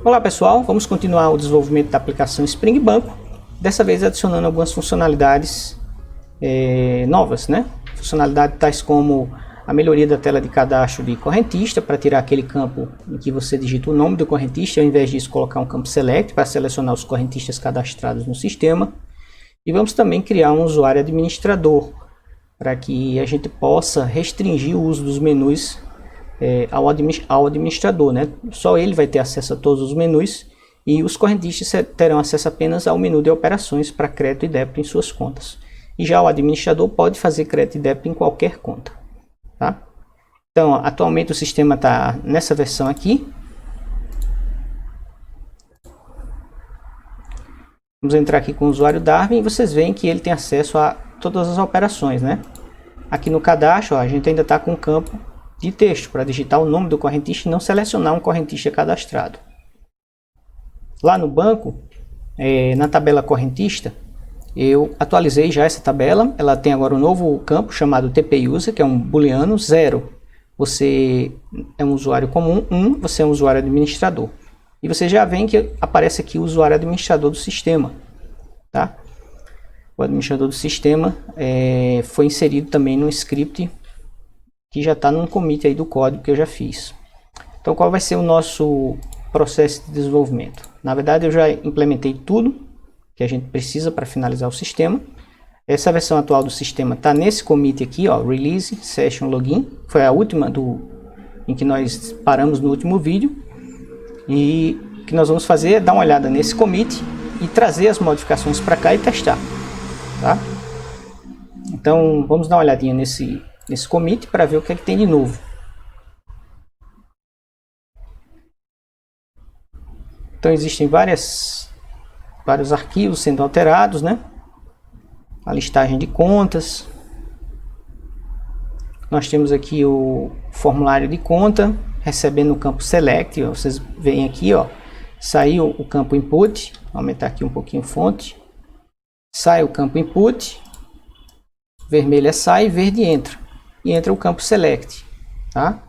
Olá pessoal, vamos continuar o desenvolvimento da aplicação Spring Banco, dessa vez adicionando algumas funcionalidades novas, né? Funcionalidades tais como a melhoria da tela de cadastro de correntista, para tirar aquele campo em que você digita o nome do correntista, ao invés disso colocar um campo Select para selecionar os correntistas cadastrados no sistema. E vamos também criar um usuário administrador, para que a gente possa restringir o uso dos menus ao administrador, né? Só ele vai ter acesso a todos os menus e os correntistas terão acesso apenas ao menu de operações para crédito e débito em suas contas. E já o administrador pode fazer crédito e débito em qualquer conta, tá? Então, atualmente o sistema está nessa versão aqui. Vamos entrar aqui com o usuário Darwin e vocês veem que ele tem acesso a todas as operações, né? Aqui no cadastro, ó, a gente ainda está com o campo de texto para digitar o nome do correntista e não selecionar um correntista cadastrado. Lá no banco, na tabela correntista, eu atualizei já essa tabela. Ela tem agora um novo campo chamado TP-User, que é um booleano. 0, você é um usuário comum. 1, você é um usuário administrador. E você já vê que aparece aqui o usuário administrador do sistema, tá? O administrador do sistema foi inserido também no script que já está num commit aí do código que eu já fiz. Então, qual vai ser o nosso processo de desenvolvimento? Na verdade, eu já implementei tudo que a gente precisa para finalizar o sistema. Essa versão atual do sistema está nesse commit aqui, ó, Release Session Login. Foi a última em que nós paramos no último vídeo. E o que nós vamos fazer é dar uma olhada nesse commit e trazer as modificações para cá e testar, tá? Então, vamos dar uma olhadinha nesse commit para ver o que é que tem de novo. Então existem vários arquivos sendo alterados, né? A listagem de contas. Nós temos aqui o formulário de conta, recebendo o campo Select. Ó, vocês veem aqui, ó, saiu o campo Input. Vou aumentar aqui um pouquinho a fonte. Sai o campo Input. Vermelho é sai, verde entra. E entra o campo Select, tá?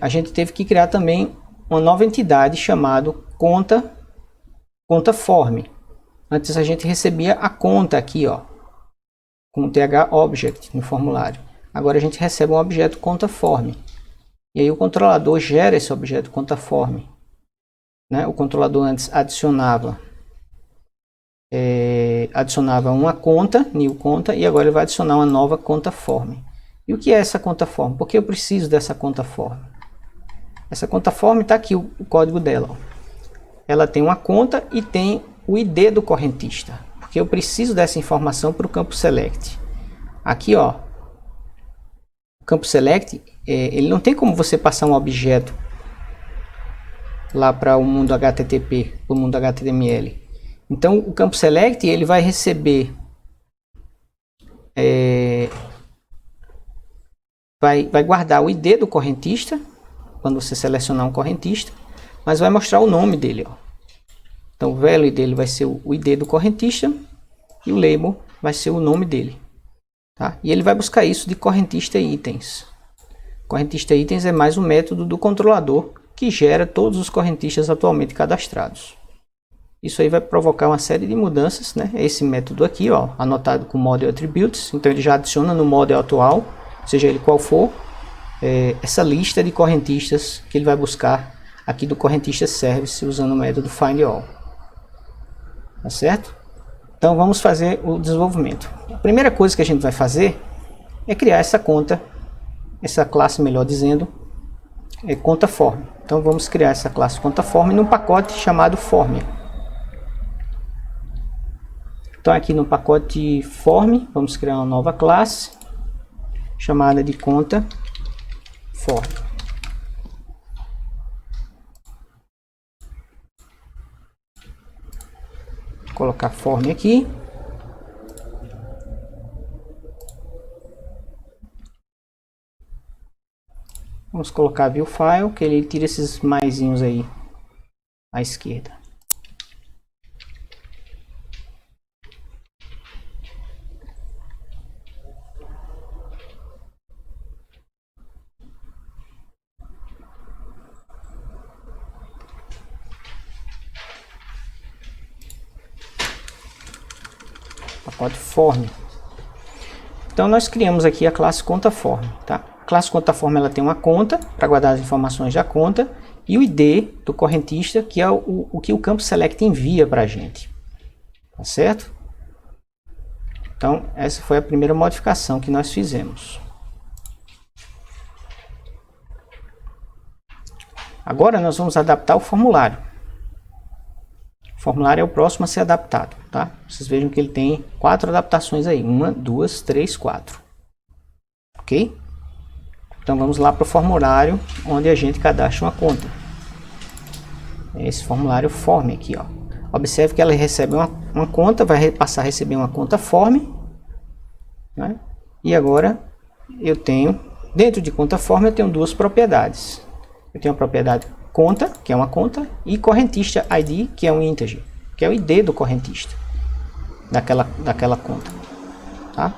A gente teve que criar também uma nova entidade chamada conta form. Antes a gente recebia a conta aqui, ó, com th object no formulário. Agora a gente recebe um objeto conta form. E aí o controlador gera esse objeto conta form, né? O controlador antes adicionava uma conta, new conta, e agora ele vai adicionar uma nova conta form. E o que é essa conta form? Por que eu preciso dessa conta form? Essa conta form está aqui, o código dela. Ó. Ela tem uma conta e tem o ID do correntista, porque eu preciso dessa informação para o campo select. Aqui, ó, o campo select, ele não tem como você passar um objeto lá para o mundo HTTP, para o mundo HTML. Então, o campo select ele vai receber, vai guardar o ID do correntista, quando você selecionar um correntista, mas vai mostrar o nome dele. Ó. Então, o value dele vai ser o ID do correntista e o label vai ser o nome dele. Tá? E ele vai buscar isso de correntista itens. Correntista itens é mais um método do controlador que gera todos os correntistas atualmente cadastrados. Isso aí vai provocar uma série de mudanças, né? Esse método aqui, ó, anotado com model attributes, então ele já adiciona no model atual, seja ele qual for, essa lista de correntistas que ele vai buscar aqui do correntista service usando o método findAll. Tá certo? Então vamos fazer o desenvolvimento. A primeira coisa que a gente vai fazer é criar essa conta, essa classe, melhor dizendo, conta form. Então vamos criar essa classe conta form num pacote chamado form. Então aqui no pacote form, vamos criar uma nova classe chamada de conta form. Vou colocar form aqui. Vamos colocar view file, que ele tira esses maisinhos aí à esquerda. pacote form. Então nós criamos aqui a classe conta form, tá? A classe conta form ela tem uma conta para guardar as informações da conta e o ID do correntista, que é o que o campo select envia para a gente, tá certo? Então essa foi a primeira modificação que nós fizemos. Agora nós vamos adaptar o formulário. O formulário é o próximo a ser adaptado, tá? Vocês vejam que ele tem 4 adaptações aí. 1, 2, 3, 4. Ok? Então vamos lá para o formulário onde a gente cadastra uma conta. Esse formulário form aqui, ó. Observe que ela recebe uma conta, vai passar a receber uma conta form, né? E agora eu tenho, dentro de conta form eu tenho duas propriedades. Eu tenho a propriedade conta, que é uma conta, e correntista ID, que é um integer, que é o ID do correntista daquela conta, tá?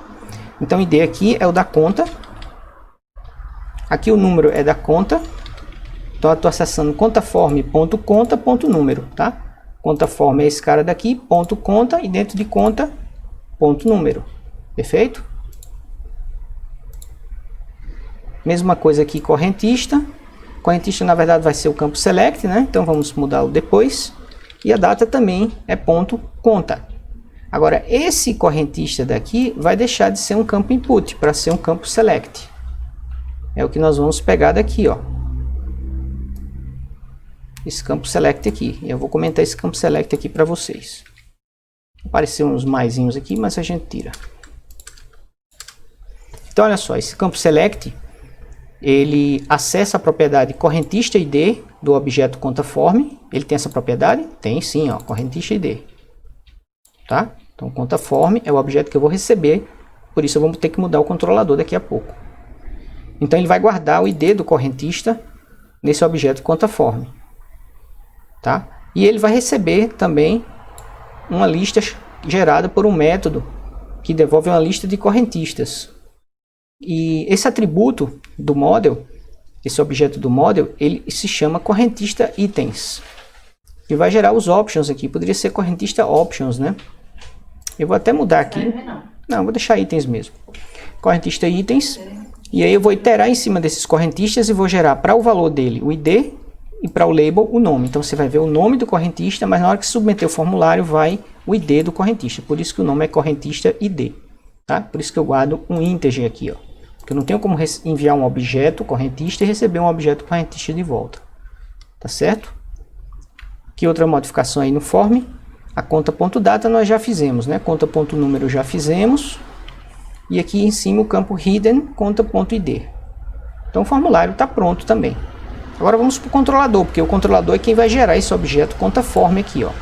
Então o ID aqui é o da conta, aqui o número é da conta, então eu estou acessando contaform.conta.número, tá? Contaform é esse cara daqui, ponto conta, e dentro de conta, ponto número, perfeito? Mesma coisa aqui, correntista. Correntista na verdade vai ser o campo select, né? Então vamos mudá-lo depois. E a data também é ponto conta. Agora esse correntista daqui vai deixar de ser um campo input para ser um campo select. É o que nós vamos pegar daqui, ó. Esse campo select aqui. Eu vou comentar esse campo select aqui para vocês. Apareceu uns maisinhos aqui, mas a gente tira. Então olha só, esse campo select ele acessa a propriedade correntista ID do objeto contaform. Ele tem essa propriedade? Tem sim, ó, correntista ID. Tá? Então contaform é o objeto que eu vou receber, por isso eu vou ter que mudar o controlador daqui a pouco. Então ele vai guardar o ID do correntista nesse objeto contaform. Tá? E ele vai receber também uma lista gerada por um método que devolve uma lista de correntistas. E esse atributo do model, esse objeto do model, ele se chama correntista itens. E vai gerar os options aqui. Poderia ser correntista options, né? Eu vou até mudar aqui. Não, vou deixar itens mesmo. Correntista itens. E aí eu vou iterar em cima desses correntistas e vou gerar para o valor dele o ID e para o label o nome. Então você vai ver o nome do correntista, mas na hora que submeter o formulário vai o ID do correntista. Por isso que o nome é correntista ID. Tá? Por isso que eu guardo um integer aqui, ó. Porque eu não tenho como enviar um objeto correntista e receber um objeto correntista de volta. Tá certo? Que outra modificação aí no form? A conta.data nós já fizemos, né? Conta.número já fizemos. E aqui em cima o campo hidden conta.id. Então o formulário está pronto também. Agora vamos para o controlador, porque o controlador é quem vai gerar esse objeto contaform aqui, ó.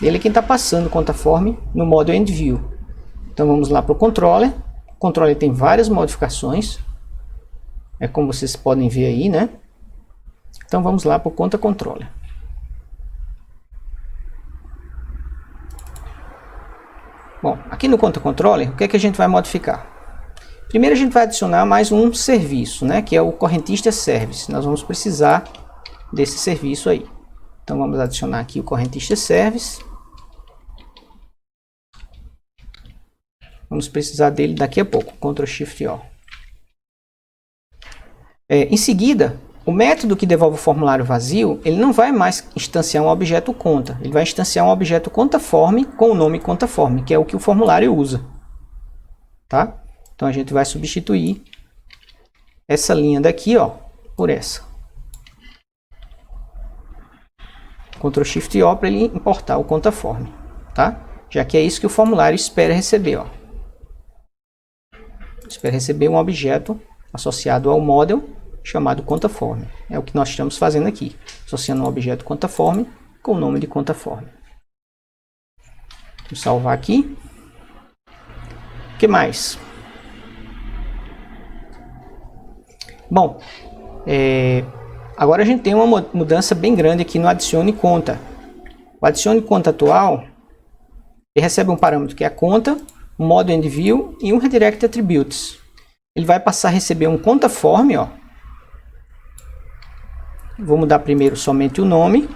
Ele é quem está passando o contaform no modo endView. Então vamos lá para o controller. O controller tem várias modificações. É como vocês podem ver aí, né? Então vamos lá para o conta controller. Bom, aqui no conta controller, o que é que a gente vai modificar? Primeiro a gente vai adicionar mais um serviço, né? Que é o correntista service. Nós vamos precisar desse serviço aí. Então vamos adicionar aqui o correntista service. Vamos precisar dele daqui a pouco. Ctrl Shift O. Em seguida, o método que devolve o formulário vazio, ele não vai mais instanciar um objeto conta. Ele vai instanciar um objeto contaform com o nome contaform, que é o que o formulário usa. Tá? Então a gente vai substituir essa linha daqui, ó, por essa. Ctrl Shift O para ele importar o contaform, tá? Já que é isso que o formulário espera receber, ó. Espera receber um objeto associado ao model chamado contaform. É o que nós estamos fazendo aqui, associando um objeto contaform com o nome de contaform. Vou salvar aqui. O que mais? Bom, agora a gente tem uma mudança bem grande aqui no adicione conta. O adicione conta atual, ele recebe um parâmetro que é a conta, um modo endView e um redirect attributes. Ele vai passar a receber um contaform, ó. Vou mudar primeiro somente o nome,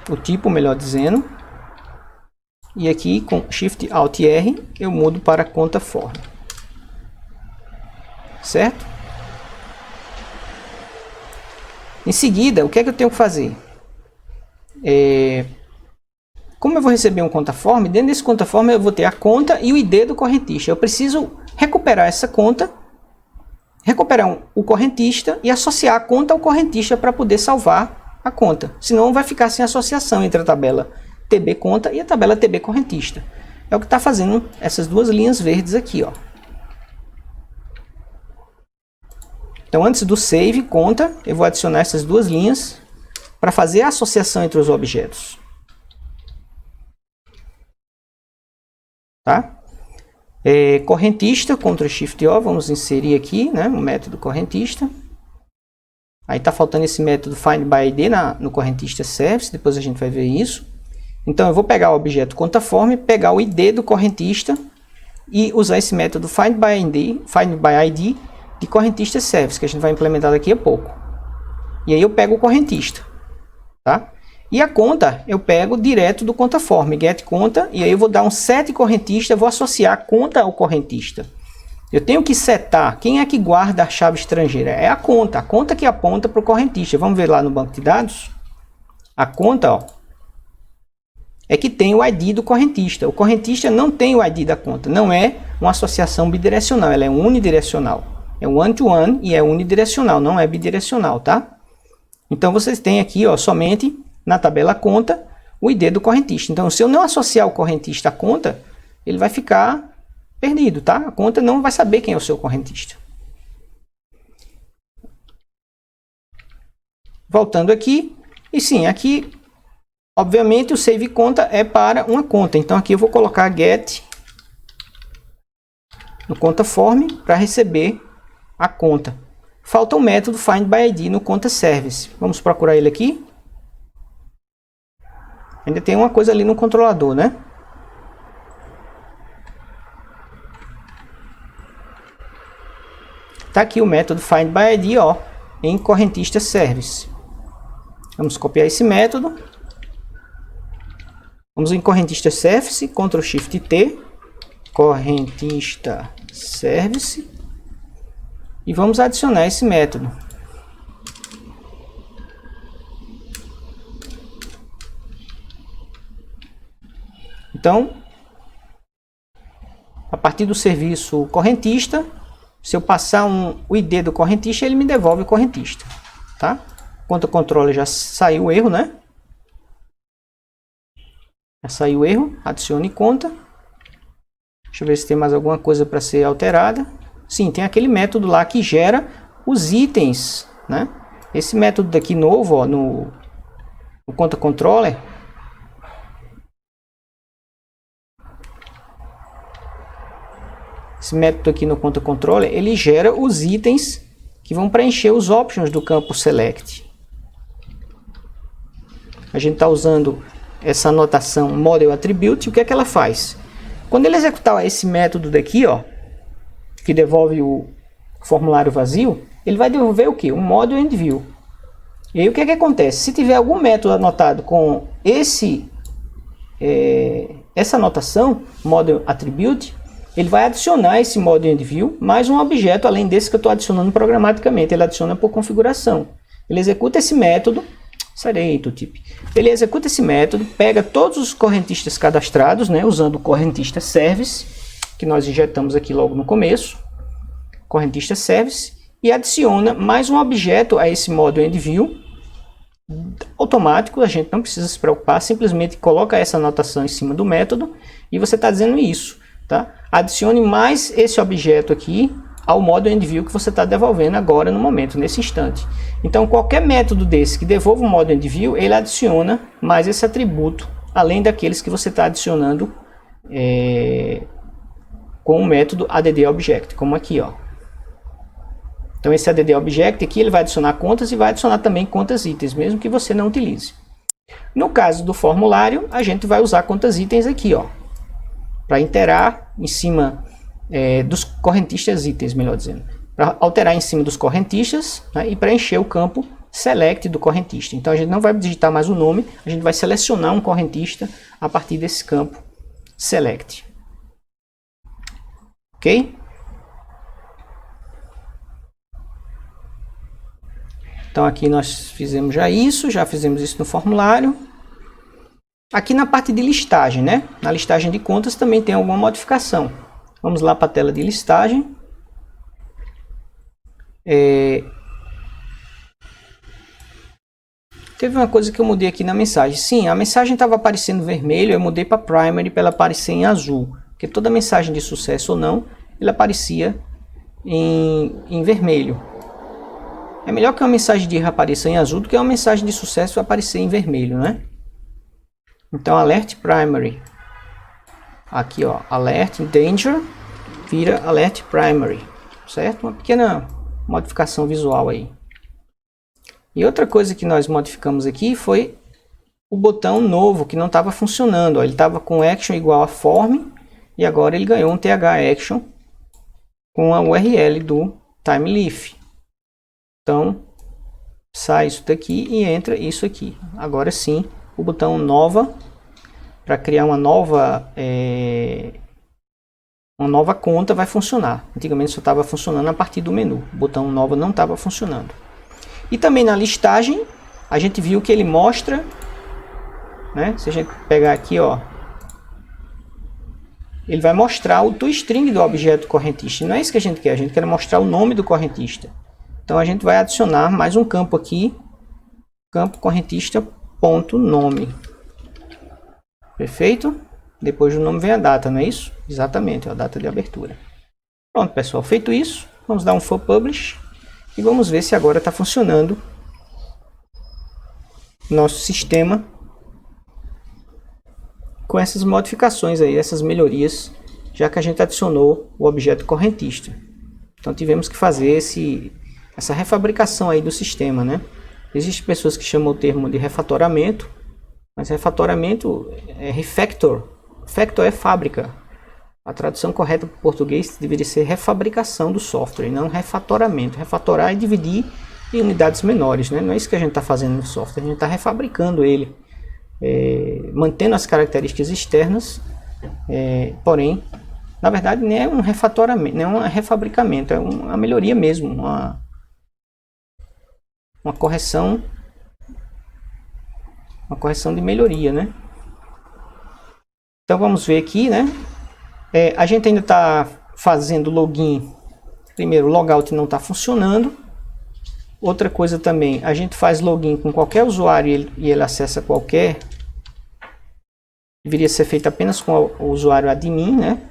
o tipo, melhor dizendo. e aqui com Shift Alt R eu mudo para conta form. Certo? Em seguida, o que é que eu tenho que fazer? Como eu vou receber um conta form, dentro desse conta form eu vou ter a conta e o ID do correntista. Eu preciso recuperar essa conta, recuperar o correntista e associar a conta ao correntista para poder salvar a conta. Senão vai ficar sem associação entre a tabela TB conta e a tabela TB correntista. É o que está fazendo essas duas linhas verdes aqui, ó. Então, antes do save conta, eu vou adicionar essas duas linhas para fazer a associação entre os objetos. Tá? Correntista, Ctrl Shift O, vamos inserir aqui, né, o método correntista. Aí está faltando esse método find by ID no correntista service, depois a gente vai ver isso. Então, eu vou pegar o objeto contaform, pegar o ID do correntista e usar esse método find by ID de correntista service, que a gente vai implementar daqui a pouco. E aí eu pego o correntista, tá? E a conta eu pego direto do contaform, get conta, e aí eu vou dar um set correntista, vou associar a conta ao correntista. Eu tenho que setar, quem é que guarda a chave estrangeira? É a conta que aponta para o correntista. Vamos ver lá no banco de dados. A conta, ó, é que tem o ID do correntista. O correntista não tem o ID da conta, não é uma associação bidirecional, ela é unidirecional. É one-to-one e é unidirecional, não é bidirecional, tá? Então, vocês têm aqui, ó, somente na tabela conta o ID do correntista. Então, se eu não associar o correntista à conta, ele vai ficar perdido, tá? A conta não vai saber quem é o seu correntista. Voltando aqui, e sim, aqui, obviamente, o save conta é para uma conta. Então, aqui eu vou colocar get no contaform para receber a conta. Falta o método find by ID no conta service. Vamos procurar ele aqui. Ainda tem uma coisa ali no controlador, né? Tá aqui o método find by ID, ó, em correntista service. Vamos copiar esse método. Vamos em correntista service, Ctrl Shift T, correntista service. E vamos adicionar esse método. Então, a partir do serviço correntista, se eu passar o ID do correntista, ele me devolve o correntista. Tá? Conta controle já saiu o erro, né? Já saiu o erro. Adicione conta. Deixa eu ver se tem mais alguma coisa para ser alterada. Sim, tem aquele método lá que gera os itens, né? Esse método daqui novo, ó, no conta controller, esse método aqui no conta controller, ele gera os itens que vão preencher os options do campo select. A gente está usando essa anotação model attribute. O que é que ela faz? Quando ele executar esse método daqui, ó, que devolve o formulário vazio, ele vai devolver o que? Um model and view. E aí o que é que acontece? Se tiver algum método anotado com essa anotação, model attribute, ele vai adicionar esse model and view mais um objeto além desse que eu estou adicionando programaticamente. Ele adiciona por configuração. Ele executa esse método. Ele executa esse método, pega todos os correntistas cadastrados, né, usando o correntista service, que nós injetamos aqui logo no começo, correntista service, e adiciona mais um objeto a esse model and view, automático, a gente não precisa se preocupar, simplesmente coloca essa anotação em cima do método, e você está dizendo isso, tá? Adicione mais esse objeto aqui ao model and view que você está devolvendo agora no momento, nesse instante. Então, qualquer método desse que devolva um model and view, ele adiciona mais esse atributo, além daqueles que você está adicionando com o método addObject, como aqui, ó. Então, esse addObject aqui, ele vai adicionar contas e vai adicionar também contas itens, mesmo que você não utilize. No caso do formulário, a gente vai usar contas itens aqui, ó, para interar em cima dos correntistas itens, melhor dizendo, para alterar em cima dos correntistas, né, e preencher o campo select do correntista. Então a gente não vai digitar mais o nome, a gente vai selecionar um correntista a partir desse campo select. Ok? Então aqui nós fizemos já fizemos isso no formulário. Aqui na parte de listagem, né? Na listagem de contas também tem alguma modificação. Vamos lá para a tela de listagem. Teve uma coisa que eu mudei aqui na mensagem. Sim, a mensagem estava aparecendo vermelho, eu mudei para primary para ela aparecer em azul. Porque toda mensagem de sucesso ou não, ela aparecia em vermelho. É melhor que uma mensagem de erro apareça em azul do que uma mensagem de sucesso aparecer em vermelho, né? Então, alert primary. Aqui, ó, alert danger vira alert primary, certo? Uma pequena modificação visual aí. E outra coisa que nós modificamos aqui foi o botão novo que não estava funcionando. Ó. Ele estava com action igual a form e agora ele ganhou um TH action com a URL do TimeLeaf. Então, sai isso daqui e entra isso aqui. Agora sim, o botão nova, para criar uma nova conta, vai funcionar. Antigamente só estava funcionando a partir do menu. O botão nova não estava funcionando. E também na listagem, a gente viu que ele mostra, né? Se a gente pegar aqui, ó, ele vai mostrar o toString do objeto correntista. Não é isso que a gente quer mostrar o nome do correntista. Então a gente vai adicionar mais um campo aqui, campo correntista.nome. Perfeito? Depois do nome vem a data, não é isso? Exatamente, a data de abertura. Pronto, pessoal, feito isso, vamos dar um for publish e vamos ver se agora está funcionando nosso sistema com essas modificações aí, essas melhorias, já que a gente adicionou o objeto correntista. Então tivemos que fazer essa refabricação aí do sistema, né? Existem pessoas que chamam o termo de refatoramento, mas refatoramento é refactor. Factor é fábrica. A tradução correta para o português deveria ser refabricação do software, e não refatoramento. Refatorar é dividir em unidades menores, né? Não é isso que a gente está fazendo no software, a gente está refabricando ele, mantendo as características externas, porém, na verdade, nem é um refatoramento, nem é um refabricamento, é uma melhoria mesmo, uma correção de melhoria, né? Então vamos ver aqui, né? A gente ainda está fazendo login. Primeiro, o logout não está funcionando. Outra coisa também, a gente faz login com qualquer usuário e ele acessa qualquer. Deveria ser feito apenas com o usuário admin, né?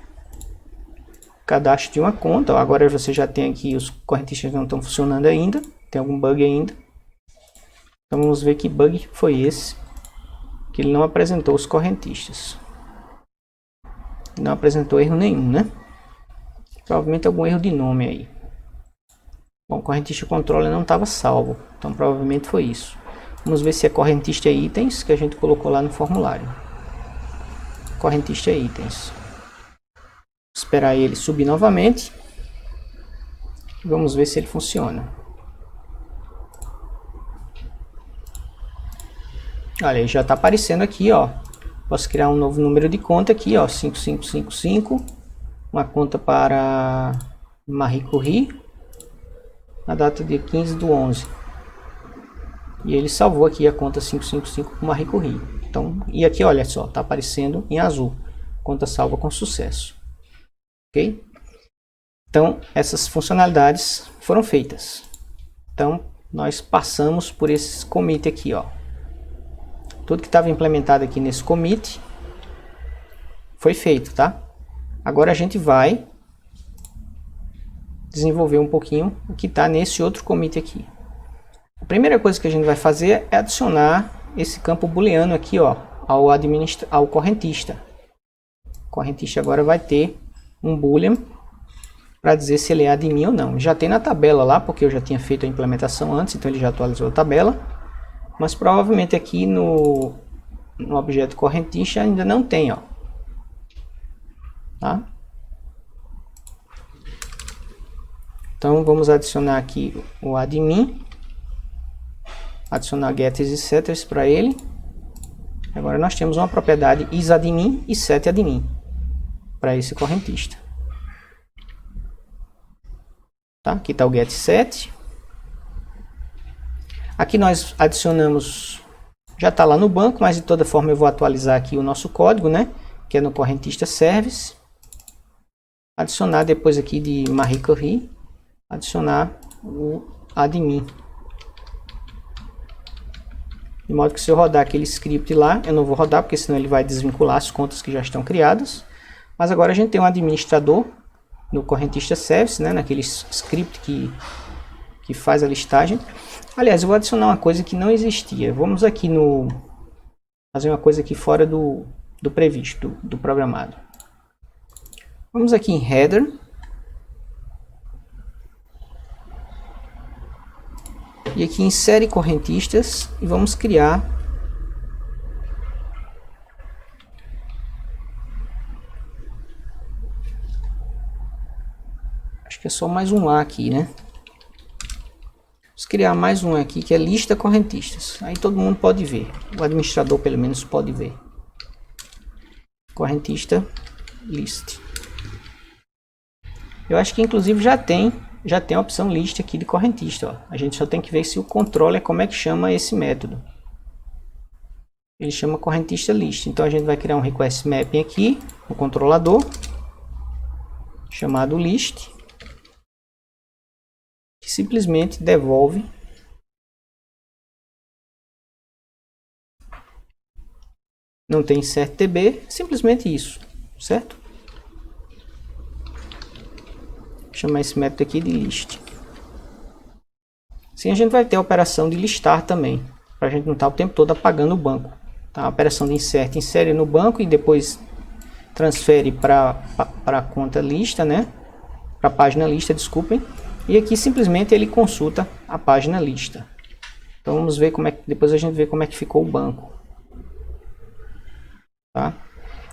Cadastro de uma conta. Agora você já tem aqui, os correntistas não estão funcionando ainda. Tem algum bug ainda. Então vamos ver que bug foi esse, que ele não apresentou os correntistas. Não apresentou erro nenhum, né? Provavelmente algum erro de nome aí. Bom, correntista controller não estava salvo, então provavelmente foi isso. Vamos ver se é correntista itens que a gente colocou lá no formulário. Correntista itens. Esperar ele subir novamente. Vamos ver se ele funciona. Olha, ele já está aparecendo aqui, ó. Posso criar um novo número de conta aqui, ó, 5555. Uma conta para Marie Curie. Na data de 15/11. E ele salvou aqui a conta 555 com Marie Curie. Então, e aqui, olha só, está aparecendo em azul. Conta salva com sucesso. Ok? Então, essas funcionalidades foram feitas. Então, nós passamos por esses commit aqui, ó. Tudo que estava implementado aqui nesse commit foi feito, tá? Agora a gente vai desenvolver um pouquinho o que está nesse outro commit aqui. A primeira coisa que a gente vai fazer é adicionar esse campo booleano aqui, ó, ao correntista. O correntista agora vai ter um boolean para dizer se ele é admin ou não. Já tem na tabela lá, porque eu já tinha feito a implementação antes, então ele já atualizou a tabela. Mas provavelmente aqui no objeto correntista ainda não tem, ó. Tá? Então vamos adicionar aqui o admin. Adicionar getters e setters para ele. Agora nós temos uma propriedade isAdmin e setAdmin para esse correntista. Tá? Aqui está o getSet. Aqui nós adicionamos, já está lá no banco, mas de toda forma eu vou atualizar aqui o nosso código, né? Que é no correntista service. Adicionar depois aqui de Marie Curie, adicionar o admin. De modo que se eu rodar aquele script lá, eu não vou rodar, porque senão ele vai desvincular as contas que já estão criadas. Mas agora a gente tem um administrador no correntista service, né? Naquele script que faz a listagem. Aliás, eu vou adicionar uma coisa que não existia. Vamos aqui fazer uma coisa aqui fora do previsto, do programado. Vamos aqui em header. E aqui em série correntistas. E vamos criar acho que é só mais um A aqui, né? Vamos criar mais um aqui que é lista correntistas. Aí todo mundo pode ver. O administrador pelo menos pode ver. Correntista list. Eu acho que inclusive já tem a opção list aqui de correntista. Ó. A gente só tem que ver se o controller como é que chama esse método. Ele chama correntista list. Então a gente vai criar um request mapping aqui no controlador chamado list, que simplesmente devolve não tem insert tb, simplesmente isso, certo? Chamar esse método aqui de list. Assim a gente vai ter a operação de listar também, para a gente não estar o tempo todo apagando o banco. Tá? A operação de insert insere no banco e depois transfere para a conta lista, né? Para a página lista, desculpem. E aqui simplesmente ele consulta a página lista. Então vamos ver como é que depois a gente vê como é que ficou o banco. Tá?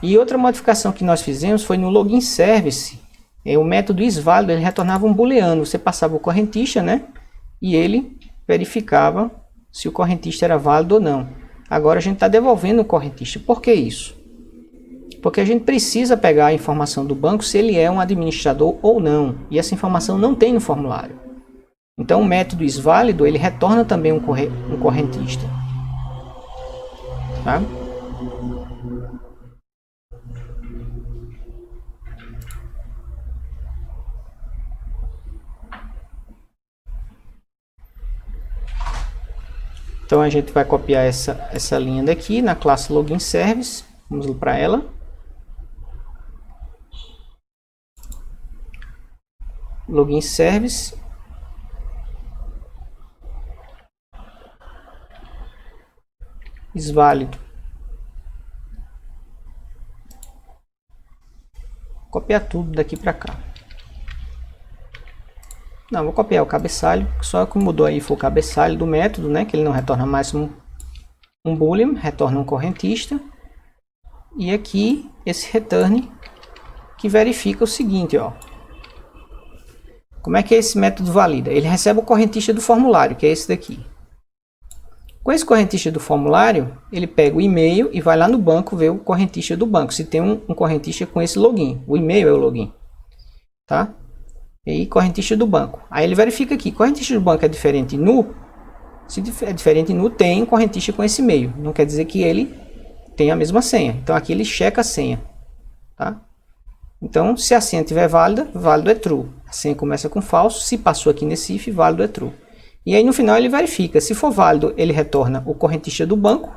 E outra modificação que nós fizemos foi no login service. O método isVálido ele retornava um booleano. Você passava o correntista, né? E ele verificava se o correntista era válido ou não. Agora a gente está devolvendo o correntista. Por que isso? Porque a gente precisa pegar a informação do banco se ele é um administrador ou não. E essa informação não tem no formulário. Então o método isVálido ele retorna também um correntista. Tá? Então a gente vai copiar essa linha daqui na classe login service. Vamos para ela. Login service. isVálido. Copiar tudo daqui para cá. Não, vou copiar o cabeçalho, só que mudou aí foi o cabeçalho do método, né? Que ele não retorna mais um boolean, retorna um correntista. E aqui esse return que verifica o seguinte, ó. Como é que esse método valida? Ele recebe o correntista do formulário, que é esse daqui. Com esse correntista do formulário, ele pega o e-mail e vai lá no banco ver o correntista do banco. Se tem um correntista com esse login, o e-mail é o login, tá? E correntista do banco. Aí ele verifica aqui, correntista do banco é diferente nu. Se é diferente nu, tem um correntista com esse e-mail. Não quer dizer que ele tem a mesma senha. Então aqui ele checa a senha, tá? Então se a senha estiver válida, válido é true. A senha começa com falso, se passou aqui nesse if, válido é true. E aí no final ele verifica, se for válido, ele retorna o correntista do banco,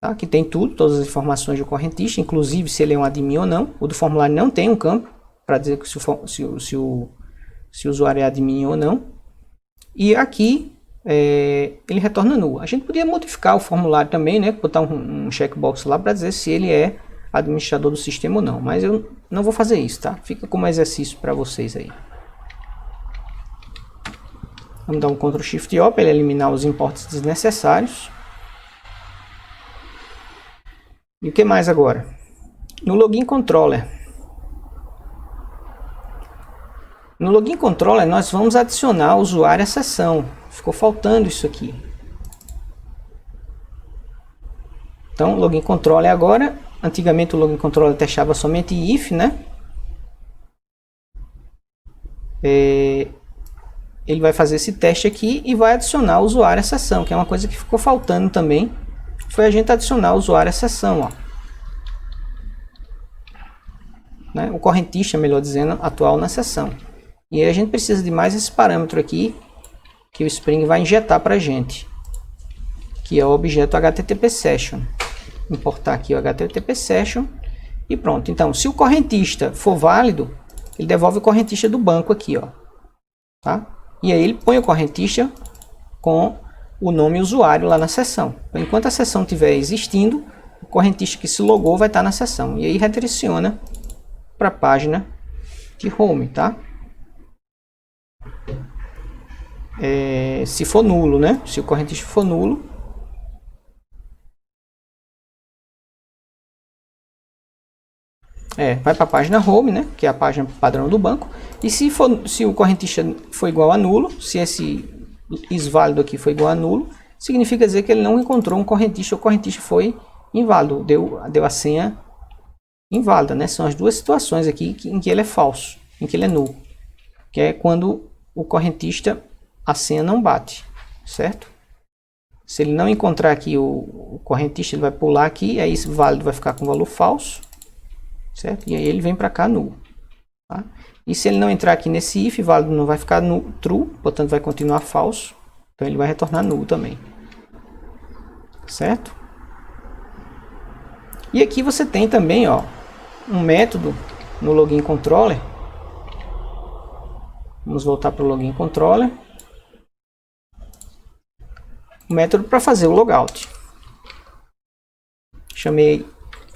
tá? Que tem tudo, todas as informações do correntista, inclusive se ele é um admin ou não. O do formulário não tem um campo para dizer que se o usuário é admin ou não. E aqui ele retorna null. A gente podia modificar o formulário também, né? Botar um checkbox lá para dizer se ele é administrador do sistema ou não. Mas eu não vou fazer isso, tá? Fica como exercício para vocês aí. Vamos dar um Ctrl Shift O para ele eliminar os imports desnecessários. E o que mais agora? No Login Controller. No Login Controller nós vamos adicionar o usuário à sessão. Ficou faltando isso aqui. Então, login controller agora, antigamente o login controller testava somente if, né? Ele vai fazer esse teste aqui e vai adicionar o usuário à sessão, que é uma coisa que ficou faltando também, foi a gente adicionar o usuário à sessão, ó. Né? O correntista, melhor dizendo, atual na sessão. E aí a gente precisa de mais esse parâmetro aqui, que o Spring vai injetar para a gente, que é o objeto HTTP Session. Importar aqui o HTTP Session e pronto. Então, se o correntista for válido, ele devolve o correntista do banco aqui, ó. Tá? E aí ele põe o correntista com o nome usuário lá na sessão. Então, enquanto a sessão estiver existindo, o correntista que se logou vai estar na sessão. E aí redireciona para a página de home, tá? Se for nulo, né? Se o correntista for nulo, vai para a página home, né? Que é a página padrão do banco. E se o correntista for igual a nulo, se esse isválido aqui for igual a nulo, significa dizer que ele não encontrou um correntista, o correntista foi inválido, deu a senha inválida, né? São as duas situações aqui em que ele é falso, em que ele é nulo, que é quando o correntista, a senha não bate, certo? Se ele não encontrar aqui o correntista, ele vai pular aqui, e aí esse válido vai ficar com valor falso, certo? E aí ele vem para cá nulo, tá? E se ele não entrar aqui nesse if, válido não vai ficar true, portanto vai continuar falso, então ele vai retornar nulo também, certo? E aqui você tem também, ó, um método no login controller. Vamos voltar para o login controller. Um método para fazer o logout. Chamei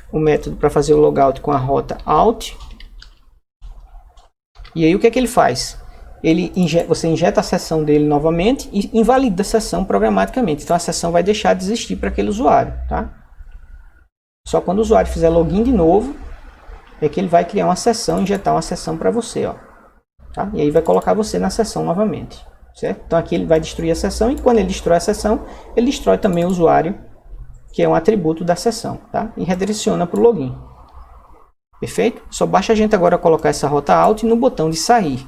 o método para fazer o logout com a rota out. E aí o que é que ele faz? Você injeta a sessão dele novamente e invalida a sessão programaticamente. Então a sessão vai deixar de existir para aquele usuário, tá? Só quando o usuário fizer login de novo é que ele vai criar uma sessão, injetar uma sessão para você, ó. Tá? E aí vai colocar você na sessão novamente, certo? Então aqui ele vai destruir a sessão, e quando ele destrói a sessão, ele destrói também o usuário, que é um atributo da sessão, tá? E redireciona para o login. Perfeito? Só basta a gente agora colocar essa rota out no botão de sair,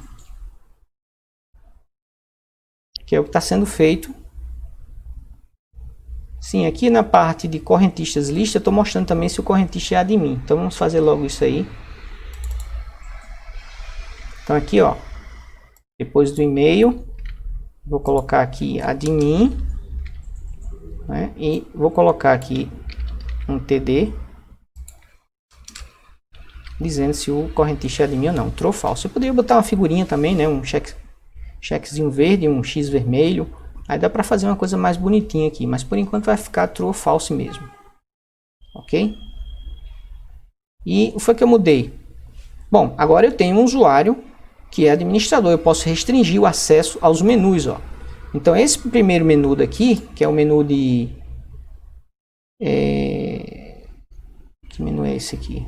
que é o que está sendo feito. Sim, aqui na parte de correntistas lista, eu estou mostrando também se o correntista é admin. Então vamos fazer logo isso aí. Então aqui, ó, depois do e-mail, vou colocar aqui admin, né, e vou colocar aqui um TD dizendo se o correntista é admin ou não, true ou falso. Eu poderia botar uma figurinha também, né, um chequezinho verde, um X vermelho, aí dá para fazer uma coisa mais bonitinha aqui, mas por enquanto vai ficar true ou falso mesmo, ok? E o que foi que eu mudei? Bom, agora eu tenho um usuário que é administrador, eu posso restringir o acesso aos menus, ó. Então esse primeiro menu daqui, que é o menu de... Que menu é esse aqui?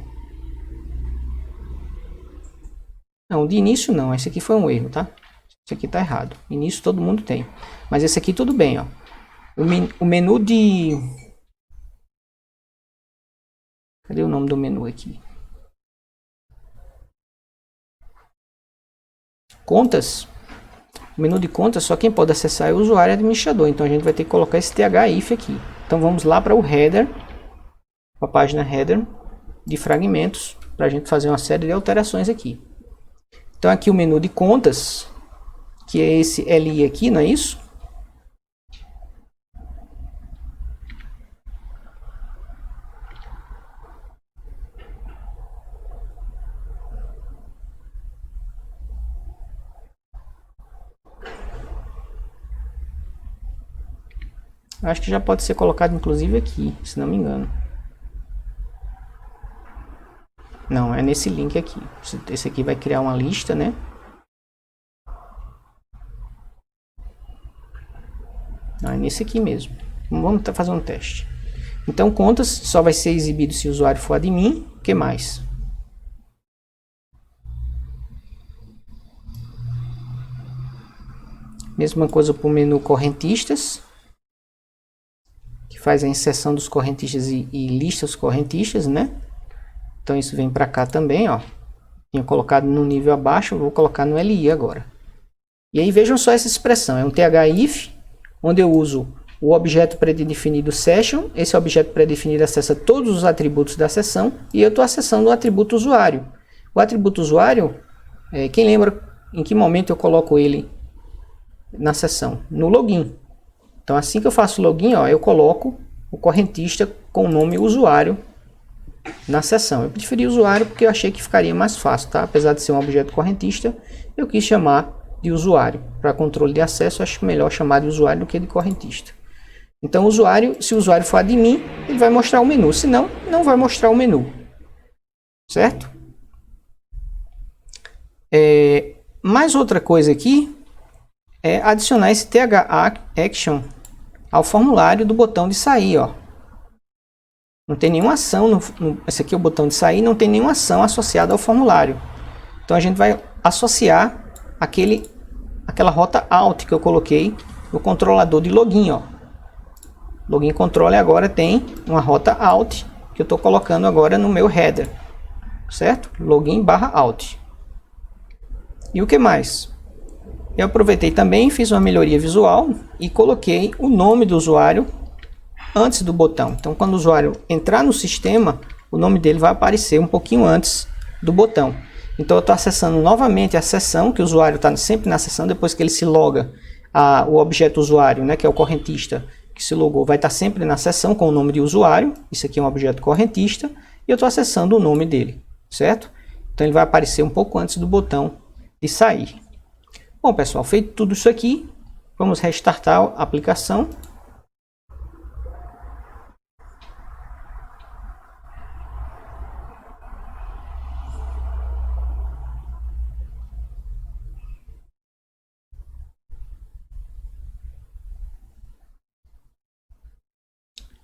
Não, de início não, esse aqui foi um erro, tá? Esse aqui tá errado, início todo mundo tem. Mas esse aqui tudo bem, ó. O menu de... Cadê o nome do menu aqui? Contas. O menu de contas, só quem pode acessar é o usuário e administrador. Então a gente vai ter que colocar esse thif aqui. Então vamos lá para o header, a página header de fragmentos, para a gente fazer uma série de alterações aqui. Então aqui o menu de contas, que é esse li aqui, não é isso? Acho que já pode ser colocado inclusive aqui, se não me engano. Não, é nesse link aqui. Esse aqui vai criar uma lista, né? Não, é nesse aqui mesmo. Vamos fazer um teste. Então, contas só vai ser exibido se o usuário for admin. O que mais? Mesma coisa para o menu correntistas, que faz a inserção dos correntistas e lista os correntistas, né? Então isso vem para cá também, ó. Tinha colocado no nível abaixo, eu vou colocar no LI agora. E aí vejam só essa expressão, é um TH-if, onde eu uso o objeto predefinido session. Esse objeto predefinido acessa todos os atributos da sessão e eu estou acessando o atributo usuário. O atributo usuário, quem lembra em que momento eu coloco ele na sessão? No login. Então assim que eu faço o login, ó, eu coloco o correntista com o nome usuário na sessão. Eu preferi usuário porque eu achei que ficaria mais fácil, tá? Apesar de ser um objeto correntista, eu quis chamar de usuário. Para controle de acesso, acho melhor chamar de usuário do que de correntista. Então, usuário, se o usuário for admin, ele vai mostrar o menu. Se não, não vai mostrar o menu. Certo? Mais outra coisa aqui é adicionar esse TH Action ao formulário do botão de sair, ó. Não tem nenhuma ação, esse aqui é o botão de sair, não tem nenhuma ação associada ao formulário. Então a gente vai associar aquela rota alt que eu coloquei no controlador de login, ó. Login controller agora tem uma rota alt que eu estou colocando agora no meu header, certo? Login /alt. E o que mais? Eu aproveitei também, fiz uma melhoria visual e coloquei o nome do usuário antes do botão. Então, quando o usuário entrar no sistema, o nome dele vai aparecer um pouquinho antes do botão. Então, eu estou acessando novamente a sessão, que o usuário está sempre na sessão, depois que ele se loga, o objeto usuário, né, que é o correntista, que se logou, vai estar sempre na sessão com o nome de usuário. Isso aqui é um objeto correntista, e eu estou acessando o nome dele, certo? Então, ele vai aparecer um pouco antes do botão de sair. Bom, pessoal, feito tudo isso aqui, vamos restartar a aplicação.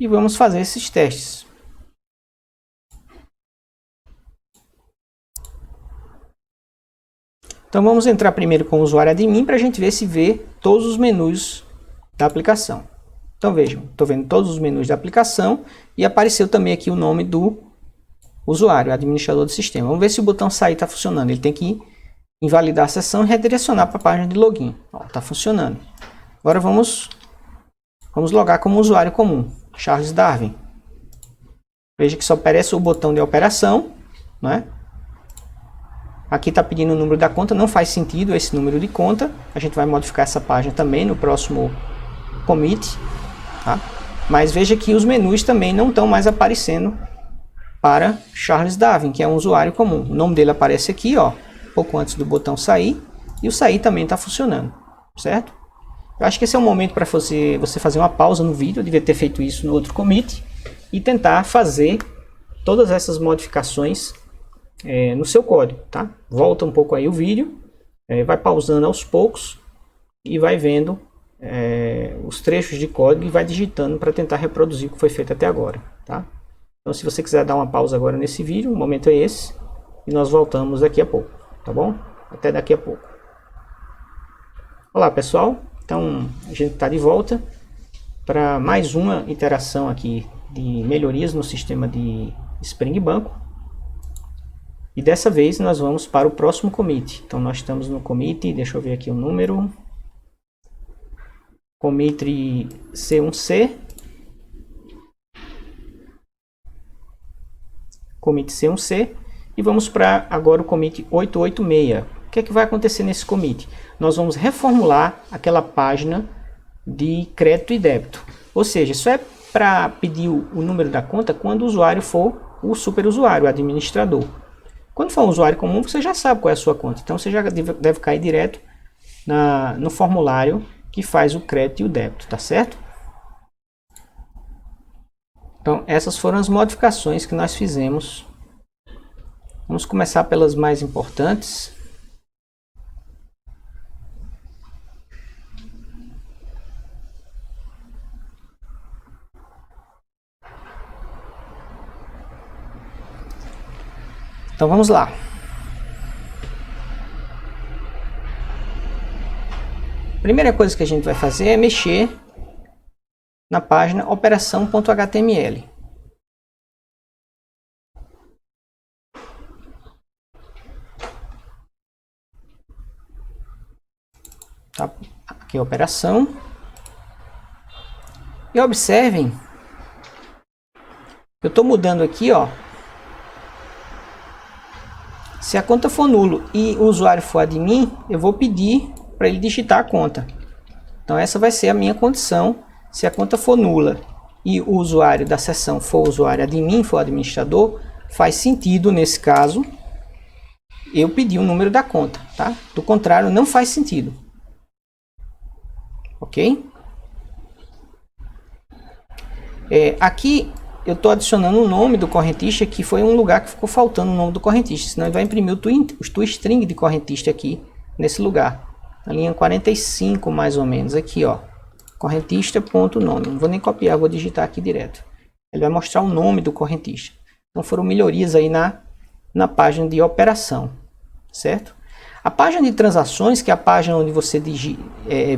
E vamos fazer esses testes. Então vamos entrar primeiro com o usuário admin para a gente ver se vê todos os menus da aplicação. Então vejam, estou vendo todos os menus da aplicação e apareceu também aqui o nome do usuário, administrador do sistema. Vamos ver se o botão sair está funcionando. Ele tem que invalidar a sessão e redirecionar para a página de login. Está funcionando. Agora vamos logar como usuário comum, Charles Darwin. Veja que só aparece o botão de operação, né? Aqui está pedindo o número da conta, não faz sentido esse número de conta. A gente vai modificar essa página também no próximo commit, tá? Mas veja que os menus também não estão mais aparecendo para Charles Darwin, que é um usuário comum. O nome dele aparece aqui, ó, pouco antes do botão sair, e o sair também está funcionando, certo? Eu acho que esse é o momento para você fazer uma pausa no vídeo. Eu devia ter feito isso no outro commit e tentar fazer todas essas modificações no seu código, tá? Volta um pouco aí o vídeo, vai pausando aos poucos e vai vendo os trechos de código e vai digitando para tentar reproduzir o que foi feito até agora, tá? Então, se você quiser dar uma pausa agora nesse vídeo, o momento é esse e nós voltamos daqui a pouco, tá bom? Até daqui a pouco. Olá, pessoal. Então, a gente está de volta para mais uma iteração aqui de melhorias no sistema de Spring Banco. E dessa vez nós vamos para o próximo commit. Então nós estamos no commit, deixa eu ver aqui o número. Commit C1C. Commit C1C. E vamos para agora o commit 886. O que é que vai acontecer nesse commit? Nós vamos reformular aquela página de crédito e débito. Ou seja, isso é para pedir o número da conta quando o usuário for o superusuário, o administrador. Quando for um usuário comum, você já sabe qual é a sua conta. Então, você já deve cair direto no formulário que faz o crédito e o débito, tá certo? Então, essas foram as modificações que nós fizemos. Vamos começar pelas mais importantes. Então vamos lá. A primeira coisa que a gente vai fazer é mexer na página operação.html. Tá? Aqui a operação. E observem, eu estou mudando aqui, ó. Se a conta for nulo e o usuário for admin, eu vou pedir para ele digitar a conta. Então essa vai ser a minha condição. Se a conta for nula e o usuário da sessão for usuário admin, for administrador, faz sentido nesse caso eu pedir o número da conta, tá? Do contrário, não faz sentido. Ok? Aqui eu estou adicionando o nome do correntista, que foi um lugar que ficou faltando o nome do correntista, senão ele vai imprimir o toString de correntista aqui nesse lugar, na linha 45 mais ou menos, aqui ó, correntista.nome. Não vou nem copiar, vou digitar aqui direto. Ele vai mostrar o nome do correntista. Então foram melhorias aí na página de operação, certo? A página de transações, que é a página onde você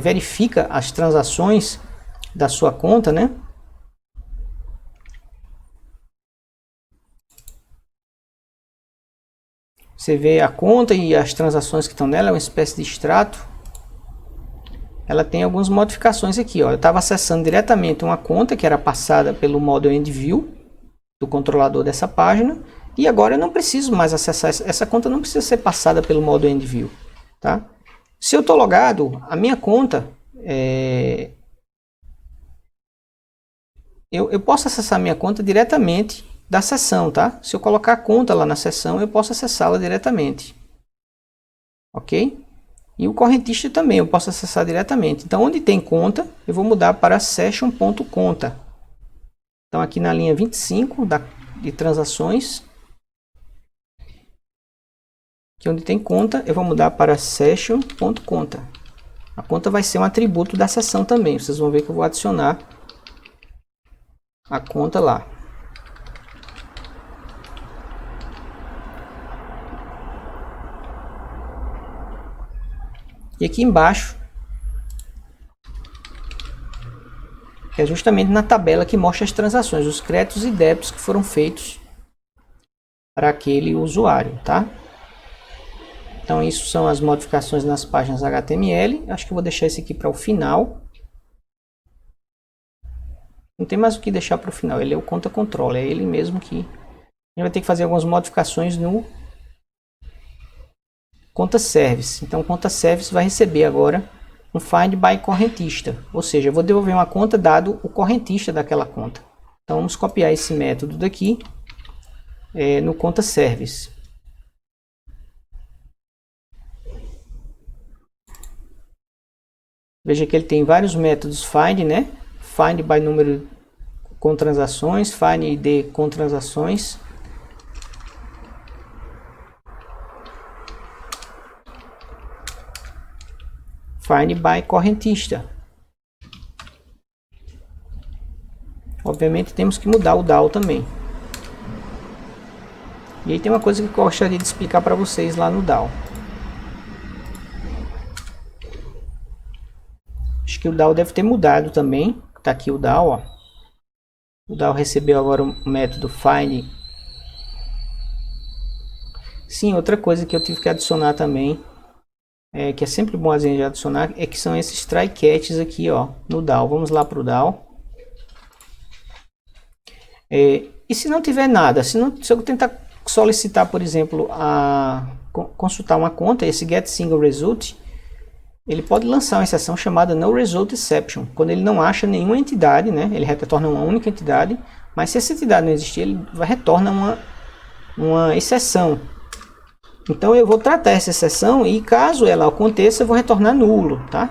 verifica as transações da sua conta, né? Você vê a conta e as transações que estão nela, é uma espécie de extrato. Ela tem algumas modificações aqui, ó. Eu estava acessando diretamente uma conta que era passada pelo modo EndView do controlador dessa página, e agora eu não preciso mais acessar essa conta, não precisa ser passada pelo modo EndView, tá? Se eu estou logado, a minha conta eu posso acessar a minha conta diretamente da sessão, tá? Se eu colocar a conta lá na sessão, eu posso acessá-la diretamente. Ok? E o correntista também eu posso acessar diretamente. Então, onde tem conta, eu vou mudar para session.conta. Então, aqui na linha 25 de transações, que onde tem conta, eu vou mudar para session.conta. A conta vai ser um atributo da sessão também. Vocês vão ver que eu vou adicionar a conta lá. E aqui embaixo, que é justamente na tabela que mostra as transações, os créditos e débitos que foram feitos para aquele usuário, tá? Então isso são as modificações nas páginas HTML. Acho que eu vou deixar esse aqui para o final. Não tem mais o que deixar para o final, ele é o conta control, é ele mesmo que... A gente vai ter que fazer algumas modificações no conta service. Então, o conta service vai receber agora um find by correntista, ou seja, eu vou devolver uma conta dado o correntista daquela conta. Então, vamos copiar esse método daqui no conta service. Veja que ele tem vários métodos find, né? Find by número com transações, find id com transações. Find by correntista. Obviamente temos que mudar o DAO também. E aí tem uma coisa que eu gostaria de explicar para vocês lá no DAO. Acho que o DAO deve ter mudado também. Está aqui o DAO, ó. O DAO recebeu agora o método find. Sim, outra coisa que eu tive que adicionar também, que é sempre bom a gente adicionar, é que são esses try catches aqui, ó, no DAO. Vamos lá para o DAO. E se não tiver nada, se eu tentar solicitar, por exemplo, consultar uma conta, esse get single result, ele pode lançar uma exceção chamada no result exception, quando ele não acha nenhuma entidade, né? Ele retorna uma única entidade, mas se essa entidade não existir, ele retorna uma exceção. Então eu vou tratar essa exceção e caso ela aconteça, eu vou retornar nulo, tá?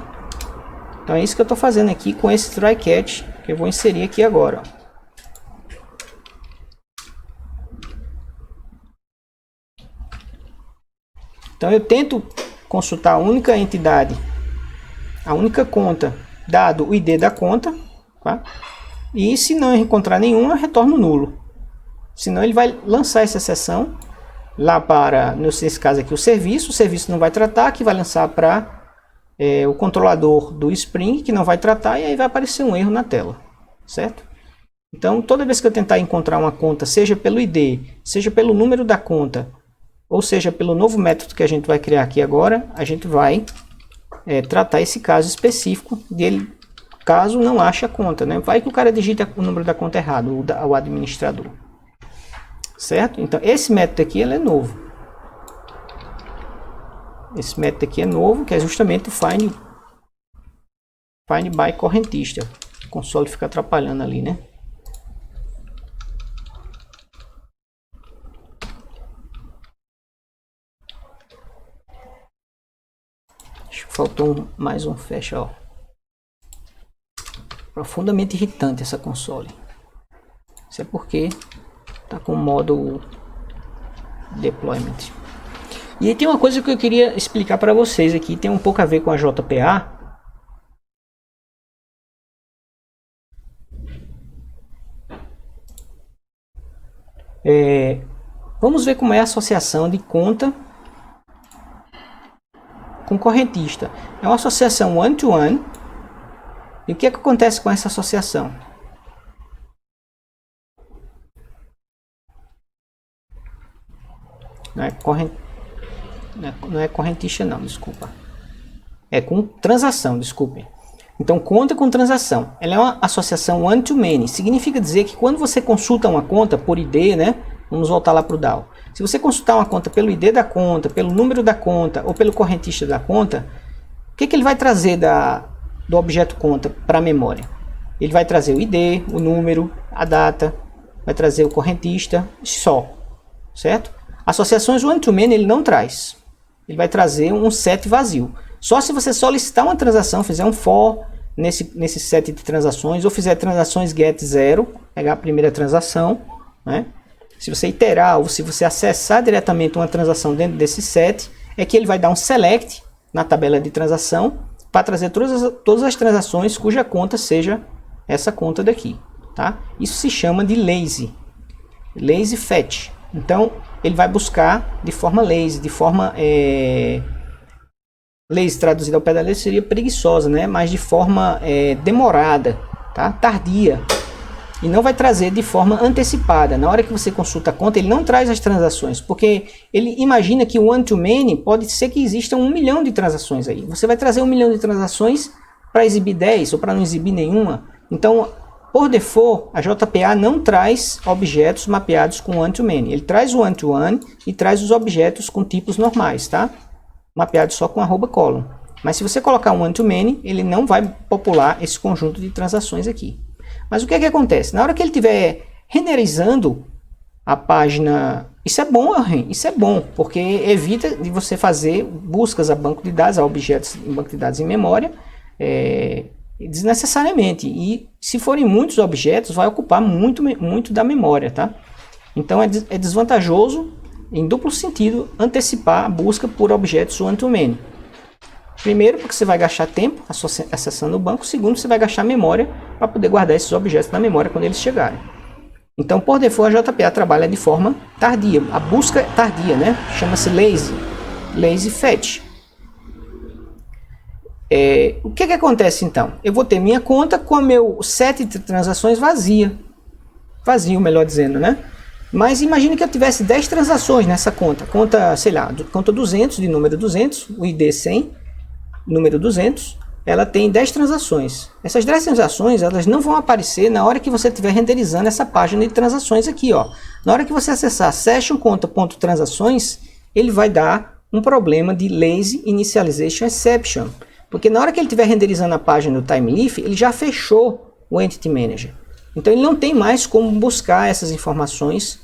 Então é isso que eu estou fazendo aqui com esse try catch, que eu vou inserir aqui agora, ó. Então eu tento consultar a única entidade, a única conta, dado o ID da conta, tá? E se não encontrar nenhuma, eu retorno nulo. Senão ele vai lançar essa exceção lá para, nesse caso aqui, o serviço não vai tratar, que vai lançar para o controlador do Spring, que não vai tratar, e aí vai aparecer um erro na tela. certo? Então, toda vez que eu tentar encontrar uma conta, seja pelo ID, seja pelo número da conta, ou seja pelo novo método que a gente vai criar aqui agora, a gente vai tratar esse caso específico dele, caso não ache a conta, né? Vai que o cara digita o número da conta errado, o administrador. Certo? Então, esse método aqui ele é novo. Esse método aqui é novo, que é justamente o find by correntista. O console fica atrapalhando ali, né? Acho que faltou mais um fecha, ó. Profundamente irritante essa console. Isso é porque tá com o modo deployment. E aí tem uma coisa que eu queria explicar para vocês aqui, tem um pouco a ver com a JPA. Vamos ver como é a associação de conta com correntista. É uma associação one-to-one. E o que é que acontece com essa associação? Não é correntista não, desculpa. É com transação, desculpe. Então, conta com transação. Ela é uma associação one-to-many. Significa dizer que quando você consulta uma conta por ID, né? Vamos voltar lá para o DAO. Se você consultar uma conta pelo ID da conta, pelo número da conta ou pelo correntista da conta, o que ele vai trazer do objeto conta para a memória? Ele vai trazer o ID, o número, a data, vai trazer o correntista só, certo? Associações one-to-many ele não traz. Ele vai trazer um set vazio. Só se você solicitar uma transação, fizer um for nesse set de transações, ou fizer transações get 0, pegar a primeira transação, né? Se você iterar ou se você acessar diretamente uma transação dentro desse set, é que ele vai dar um select na tabela de transação para trazer todas as transações cuja conta seja essa conta daqui, tá? Isso se chama de lazy fetch. Então, ele vai buscar de forma lazy, lazy traduzido ao pé da letra seria preguiçosa, né? Mas de forma demorada, tá? Tardia. E não vai trazer de forma antecipada. Na hora que você consulta a conta, ele não traz as transações, porque ele imagina que o one-to-many pode ser que existam 1 milhão de transações aí. Você vai trazer 1 milhão de transações para exibir 10 ou para não exibir nenhuma. Então, por default, a JPA não traz objetos mapeados com one-to-many. Ele traz o one-to-one e traz os objetos com tipos normais, tá? Mapeados só com @column. Mas se você colocar um one-to-many, ele não vai popular esse conjunto de transações aqui. Mas o que é que acontece? Na hora que ele estiver renderizando a página, isso é bom, porque evita de você fazer buscas a banco de dados, a objetos em banco de dados em memória, desnecessariamente. E se forem muitos objetos, vai ocupar muito da memória, tá? Então é desvantajoso, em duplo sentido, antecipar a busca por objetos one-to-many. Primeiro, porque você vai gastar tempo acessando o banco. Segundo, você vai gastar memória para poder guardar esses objetos na memória quando eles chegarem. Então, por default, a JPA trabalha de forma tardia. A busca é tardia, né? Chama-se lazy fetch. O que acontece então? Eu vou ter minha conta com o meu set de transações vazio, melhor dizendo, né? Mas imagine que eu tivesse 10 transações nessa conta. Sei lá, conta 200 de número 200, o ID 100. Número 200, ela tem 10 transações. Essas 10 transações, elas não vão aparecer na hora que você estiver renderizando essa página de transações aqui, ó. Na hora que você acessar session.conta.transações, ele vai dar um problema de lazy initialization exception. Porque na hora que ele estiver renderizando a página do TimeLeaf, ele já fechou o Entity Manager. Então ele não tem mais como buscar essas informações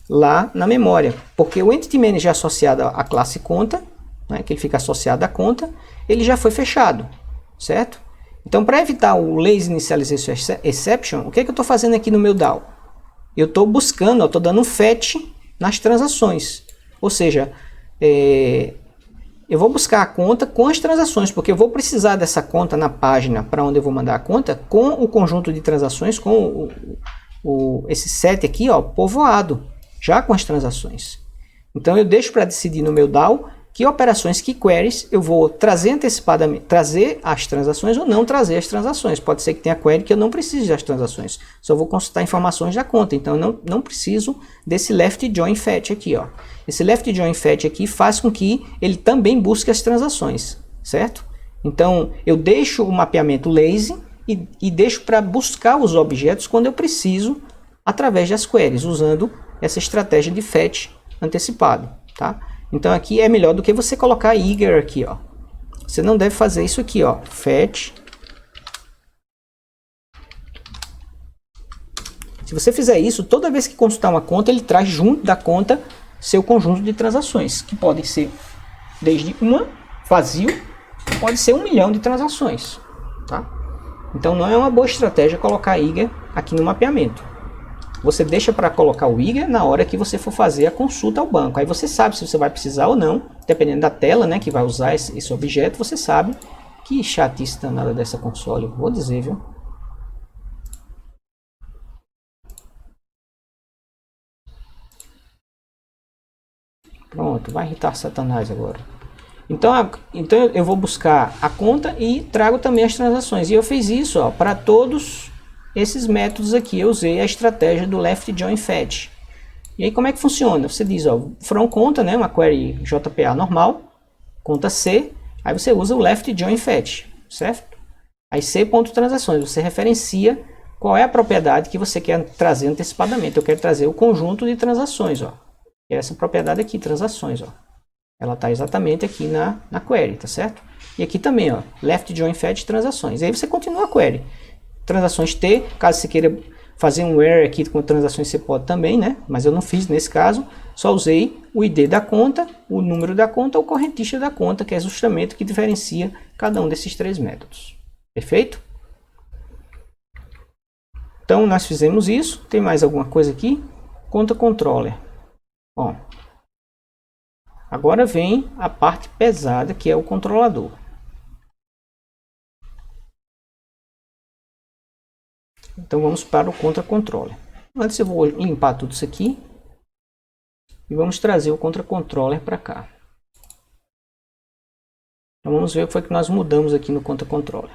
lá na memória. Porque o Entity Manager associado à classe conta, né, que ele fica associado à conta, ele já foi fechado, certo? Então, para evitar o Lazy Initialization Exception, o que eu estou fazendo aqui no meu DAO? Eu estou buscando, estou dando um fetch nas transações. Ou seja, eu vou buscar a conta com as transações, porque eu vou precisar dessa conta na página para onde eu vou mandar a conta, com o conjunto de transações, com esse set aqui, ó, povoado, já com as transações. Então, eu deixo para decidir no meu DAO que operações, que queries eu vou trazer antecipadamente, trazer as transações ou não trazer as transações. Pode ser que tenha query que eu não precise das transações, só vou consultar informações da conta, então eu não preciso desse left join fetch aqui, ó. Esse left join fetch aqui faz com que ele também busque as transações, certo? Então eu deixo o mapeamento lazy e deixo para buscar os objetos quando eu preciso através das queries, usando essa estratégia de fetch antecipado, tá? Então aqui é melhor do que você colocar eager aqui, ó. Você não deve fazer isso aqui, ó. Fetch. Se você fizer isso, toda vez que consultar uma conta, ele traz junto da conta seu conjunto de transações, que podem ser desde uma, vazio, pode ser 1 milhão de transações, tá? Então não é uma boa estratégia colocar eager aqui no mapeamento. Você deixa para colocar o eager na hora que você for fazer a consulta ao banco. Aí você sabe se você vai precisar ou não, dependendo da tela, né, que vai usar esse objeto, você sabe. Que chatice danada dessa console, vou dizer, viu? Pronto, vai irritar Satanás agora. Então eu vou buscar a conta e trago também as transações. E eu fiz isso para todos esses métodos aqui. Eu usei a estratégia do left join fetch. E aí como é que funciona? Você diz, ó, from conta, né, uma query JPA normal, conta C, aí você usa o left join fetch, certo? Aí C.transações, você referencia qual é a propriedade que você quer trazer antecipadamente. Eu quero trazer o conjunto de transações, ó. É essa propriedade aqui, transações, ó. Ela está exatamente aqui na query, tá certo? E aqui também, ó, left join fetch transações. E aí você continua a query. Transações T, caso você queira fazer um where aqui com transações, você pode também, né? Mas eu não fiz nesse caso, só usei o ID da conta, o número da conta, o correntista da conta, que é justamente o que diferencia cada um desses três métodos. Perfeito? Então nós fizemos isso. Tem mais alguma coisa aqui? Conta controller. Ó, agora vem a parte pesada, que é o controlador. Então vamos para o contra controller. Antes eu vou limpar tudo isso aqui e vamos trazer o contra controller para cá. Então vamos ver o que foi que nós mudamos aqui no contra controller.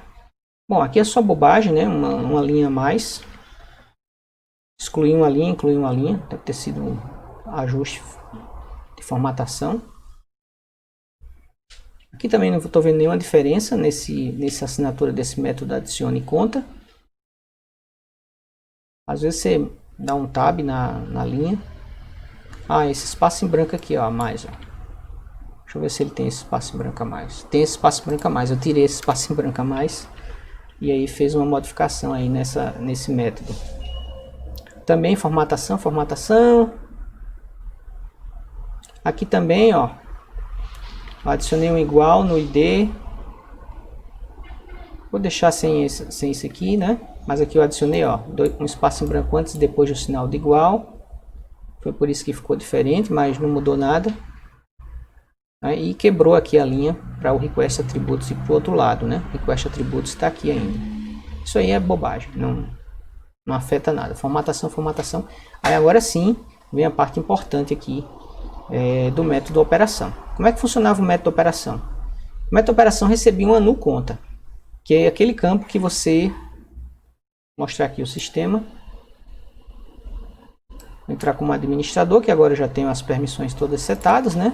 Bom, aqui é só bobagem, né? Uma linha a mais. Excluir uma linha, incluir uma linha. Deve ter sido um ajuste de formatação. Aqui também não estou vendo nenhuma diferença nessa assinatura desse método adicione conta. Às vezes você dá um tab na linha. Ah, esse espaço em branco aqui, ó, a mais, ó. Deixa eu ver se ele tem esse espaço em branco a mais. Tem esse espaço em branco a mais. Eu tirei esse espaço em branco a mais e aí fez uma modificação aí nesse método. Também formatação. Aqui também, ó, adicionei um igual no ID. Vou deixar sem isso aqui, né? Mas aqui eu adicionei, ó, um espaço em branco antes e depois do sinal de igual. Foi por isso que ficou diferente, mas não mudou nada. E quebrou aqui a linha para o request attributes e para o outro lado, né? Request attributes está aqui ainda. Isso aí é bobagem, não afeta nada. Formatação. Aí agora sim vem a parte importante aqui do método operação. Como é que funcionava o método operação? O método operação recebia uma nu conta, que é aquele campo que você mostrar aqui o sistema. Vou entrar como administrador, que agora eu já tenho as permissões todas setadas, né?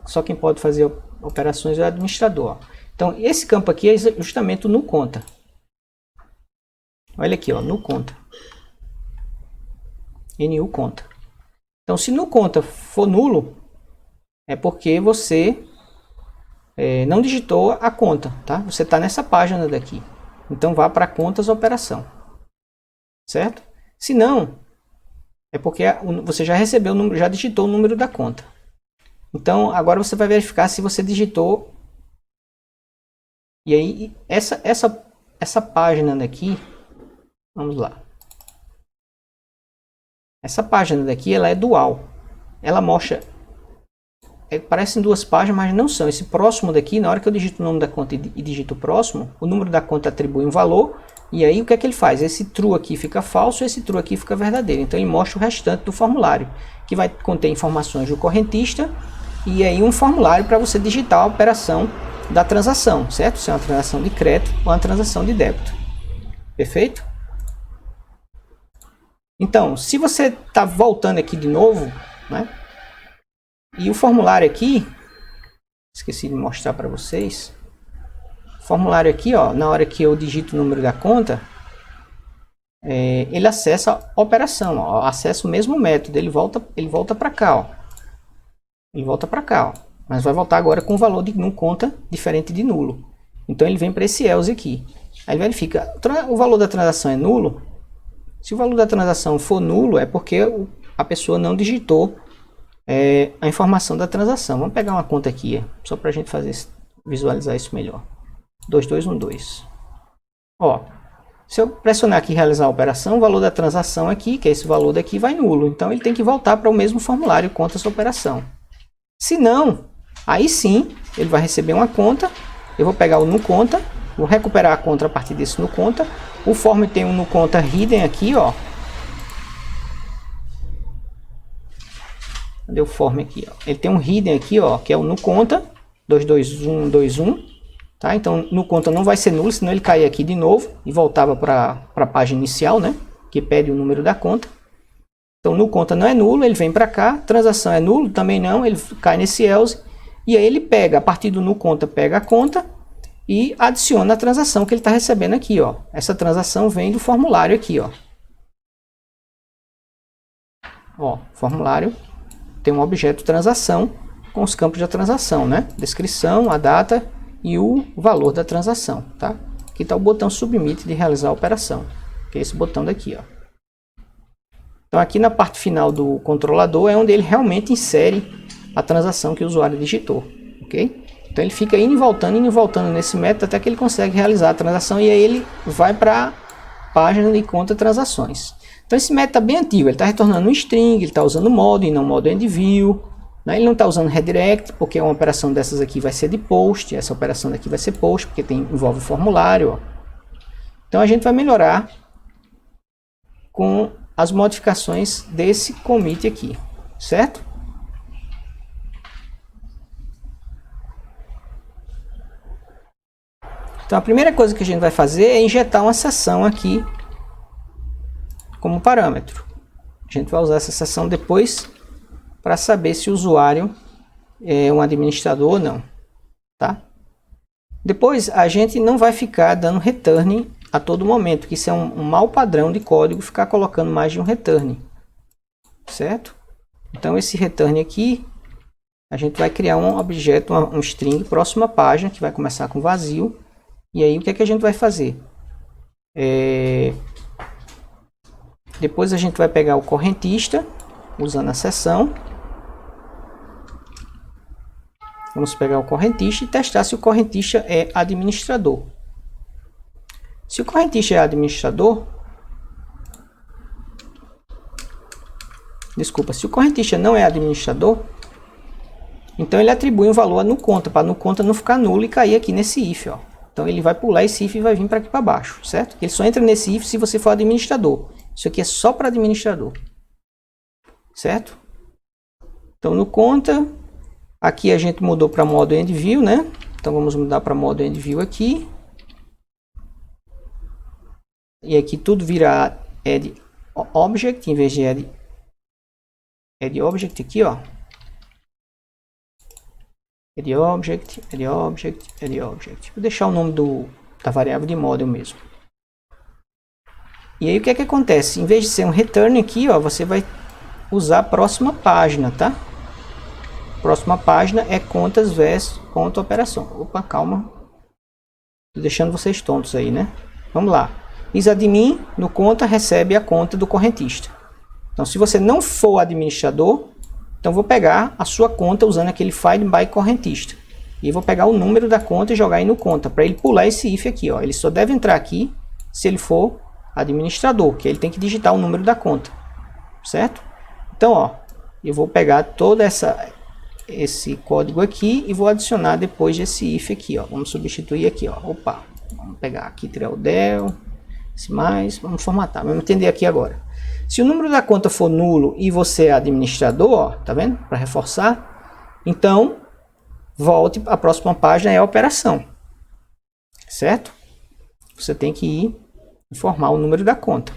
Só quem pode fazer operações é o administrador. Ó. Então, esse campo aqui é justamente o nu conta. Olha aqui, ó, nu conta. NU conta. Então, se nu conta for nulo, é porque você não digitou a conta, tá? Você está nessa página daqui. Então, vá para contas operação. Certo? Se não, é porque você já recebeu o número, já digitou o número da conta. Então, agora você vai verificar se você digitou. E aí, essa página daqui, vamos lá. Essa página daqui, ela é dual. Ela mostra, parecem duas páginas, mas não são. Esse próximo daqui, na hora que eu digito o nome da conta e digito o próximo, o número da conta atribui um valor. E aí, o que é que ele faz? Esse true aqui fica falso, esse true aqui fica verdadeiro. Então, ele mostra o restante do formulário, que vai conter informações do correntista, e aí um formulário para você digitar a operação da transação, certo? Se é uma transação de crédito ou uma transação de débito. Perfeito? Então, se você está voltando aqui de novo, né? E o formulário aqui, esqueci de mostrar para vocês. O formulário aqui, ó, na hora que eu digito o número da conta, ele acessa a operação, ó, acessa o mesmo método, ele volta para cá, ó. Ele volta para cá, ó, mas vai voltar agora com o valor de não conta diferente de nulo. Então ele vem para esse else aqui. Aí ele verifica, o valor da transação é nulo. Se o valor da transação for nulo, é porque a pessoa não digitou a informação da transação. Vamos pegar uma conta aqui, só para a gente visualizar isso melhor. 2212. Ó, se eu pressionar aqui realizar a operação, o valor da transação aqui, que é esse valor daqui, vai nulo. Então ele tem que voltar para o mesmo formulário conta essa operação. Se não, aí sim ele vai receber uma conta. Eu vou pegar o no conta, vou recuperar a conta a partir desse no conta. O form tem um no conta hidden aqui, ó. Cadê o form aqui, ó? Ele tem um hidden aqui, ó, que é o no conta 22121, tá? Então no conta não vai ser nulo, senão ele cair aqui de novo e voltava para a página inicial, né? Que pede o número da conta. Então no conta não é nulo, ele vem para cá. Transação é nulo, também não, ele cai nesse else. E aí ele pega, a partir do no conta, pega a conta e adiciona a transação que ele está recebendo aqui, ó. Essa transação vem do formulário aqui, ó. Ó, formulário tem um objeto transação com os campos da transação, né? Descrição, a data e o valor da transação, tá? Aqui está o botão submit de realizar a operação, que é esse botão daqui, ó. Então aqui na parte final do controlador é onde ele realmente insere a transação que o usuário digitou, ok? Então ele fica indo e voltando nesse método até que ele consegue realizar a transação e aí ele vai para a página de conta transações. Então esse método está bem antigo, ele está retornando um string, ele está usando modo e não modo endview, né? Ele não está usando redirect, porque uma operação dessas aqui vai ser de post, essa operação daqui vai ser post, porque envolve formulário, ó. Então a gente vai melhorar com as modificações desse commit aqui, certo? Então a primeira coisa que a gente vai fazer é injetar uma seção aqui como parâmetro. A gente vai usar essa seção depois para saber se o usuário é um administrador ou não, tá? Depois a gente não vai ficar dando return a todo momento, que isso é um mau padrão de código ficar colocando mais de um return, certo? Então esse return aqui, a gente vai criar um objeto, um string próxima página, que vai começar com vazio. E aí o que é que a gente vai fazer? Depois a gente vai pegar o correntista, usando a seção. Vamos pegar o correntista e testar se o correntista é administrador. Se o correntista é administrador, desculpa, se o correntista não é administrador, então ele atribui um valor no conta, para no conta não ficar nulo e cair aqui nesse if, ó. Então ele vai pular esse if e vai vir para aqui para baixo, certo? Ele só entra nesse if se você for administrador. Isso aqui é só para administrador, certo? Então no conta, aqui a gente mudou para modo endview, né? Então vamos mudar para modo endview aqui. E aqui tudo vira add object, em vez de add object aqui, ó. Add object, add object, add object. Vou deixar o nome da variável de model mesmo. E aí o que é que acontece? Em vez de ser um return aqui, ó, você vai usar a próxima página, tá? Próxima página é contas versus conta operação. Opa, calma. Tô deixando vocês tontos aí, né? Vamos lá. Isadmin no conta recebe a conta do correntista. Então se você não for administrador, então vou pegar a sua conta usando aquele find by correntista. E vou pegar o número da conta e jogar aí no conta, para ele pular esse if aqui, ó. Ele só deve entrar aqui se ele for administrador, que ele tem que digitar o número da conta, certo? Então, ó, eu vou pegar todo esse código aqui e vou adicionar depois desse if aqui, ó. Vamos substituir aqui, ó. Opa, vamos pegar aqui, tirar o del, esse mais, vamos formatar, vamos entender aqui agora. Se o número da conta for nulo e você é administrador, ó, tá vendo? Para reforçar, Então, volte à próxima página, é a operação. Certo? Você tem que ir informar o número da conta.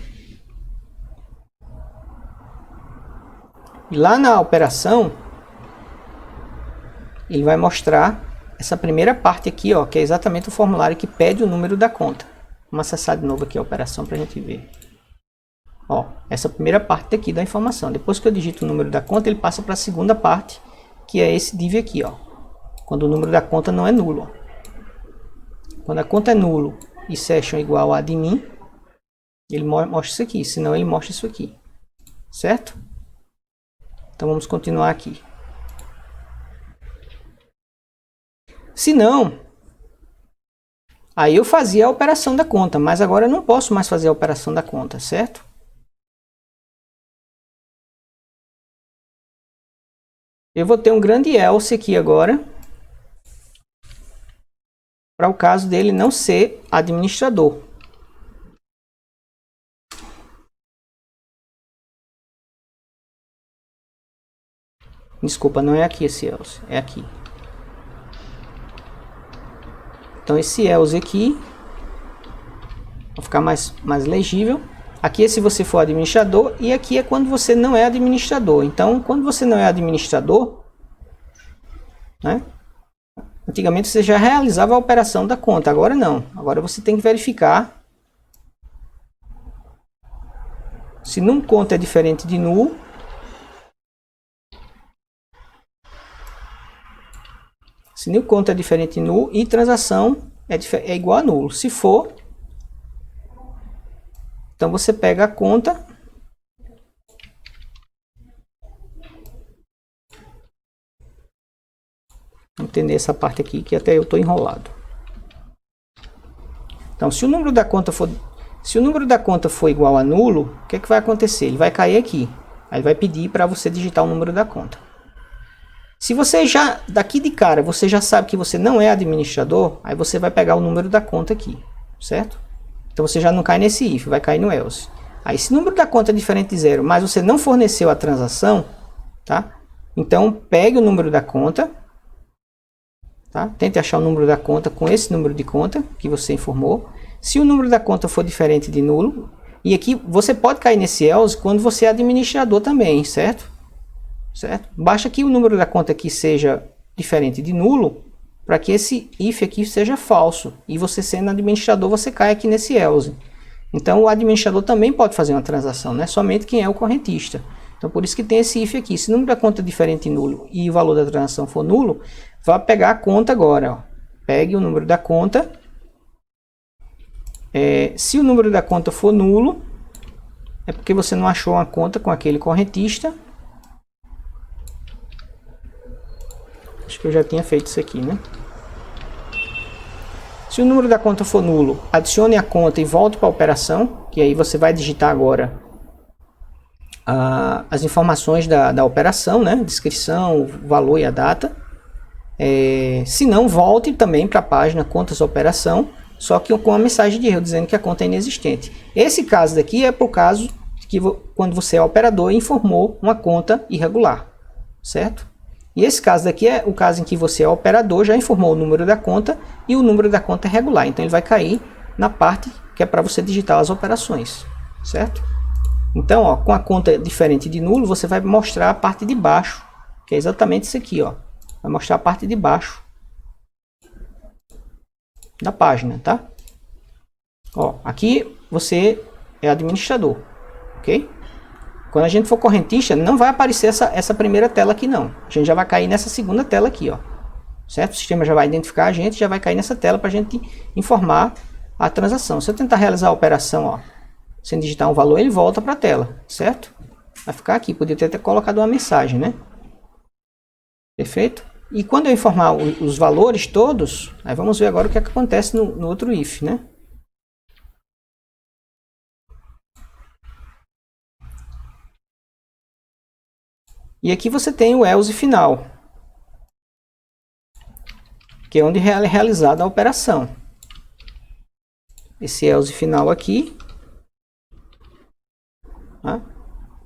E lá na operação, ele vai mostrar essa primeira parte aqui, ó, que é exatamente o formulário que pede o número da conta. Vamos acessar de novo aqui a operação para a gente ver. Ó, essa primeira parte aqui da informação. Depois que eu digito o número da conta, ele passa para a segunda parte, que é esse div aqui, ó. Quando o número da conta não é nulo. Ó. Quando a conta é nulo e session igual a admin, ele mostra isso aqui, senão ele mostra isso aqui. Certo? Então vamos continuar aqui. Se não, aí eu fazia a operação da conta, mas agora eu não posso mais fazer a operação da conta, certo? Eu vou ter um grande else aqui agora, para o caso dele não ser administrador. Desculpa, não é aqui esse else, é aqui. Então esse else aqui, vai ficar mais legível. Aqui é se você for administrador e aqui é quando você não é administrador. Então, quando você não é administrador, né? Antigamente você já realizava a operação da conta, agora não. Agora você tem que verificar se num conta é diferente de null. Se num conta é diferente de null e transação é igual a nulo. Se for, então você pega a conta vamos entender essa parte aqui que até eu estou enrolado. Então, se o número da conta for igual a nulo, o que é que vai acontecer? Ele vai cair aqui. Aí vai pedir para você digitar o número da conta. Se você já, daqui de cara, você já sabe que você não é administrador, aí você vai pegar o número da conta aqui, certo? Então você já não cai nesse if, vai cair no else. Aí se o número da conta é diferente de zero, mas você não forneceu a transação, tá? Então pegue o número da conta, tá? Tente achar o número da conta com esse número de conta que você informou. Se o número da conta for diferente de nulo, e aqui você pode cair nesse else quando você é administrador também, certo? Certo? Basta que o número da conta aqui seja diferente de nulo, para que esse if aqui seja falso. E você sendo administrador, você cai aqui nesse else. Então o administrador também pode fazer uma transação, não é somente quem é o correntista. Então por isso que tem esse if aqui. Se o número da conta é diferente de nulo e o valor da transação for nulo, vai pegar a conta agora. Ó. Pegue o número da conta. Se o número da conta for nulo, é porque você não achou uma conta com aquele correntista. Acho que eu já tinha feito isso aqui, né? Se o número da conta for nulo, adicione a conta e volte para a operação, que aí você vai digitar agora as informações da operação, né? Descrição, o valor e a data. Se não, volte também para a página contas operação, só que com a mensagem de erro dizendo que a conta é inexistente. Esse caso daqui é para o caso que quando você é operador e informou uma conta irregular, certo? E esse caso daqui é o caso em que você é operador, já informou o número da conta e o número da conta é regular. Então ele vai cair na parte que é para você digitar as operações, certo? Então, ó, com a conta diferente de nulo, você vai mostrar a parte de baixo, que é exatamente isso aqui, ó. Vai mostrar a parte de baixo da página, tá? Ó, aqui você é administrador, ok? Quando a gente for correntista, não vai aparecer essa primeira tela aqui não. A gente já vai cair nessa segunda tela aqui, ó. Certo? O sistema já vai identificar a gente, já vai cair nessa tela para a gente informar a transação. Se eu tentar realizar a operação, ó, sem digitar um valor, ele volta para a tela, certo? Vai ficar aqui, podia ter colocado uma mensagem, né? Perfeito? E quando eu informar os valores todos, aí vamos ver agora o que acontece no outro if, né? E aqui você tem o else final, que é onde é realizada a operação. Esse else final aqui. Tá?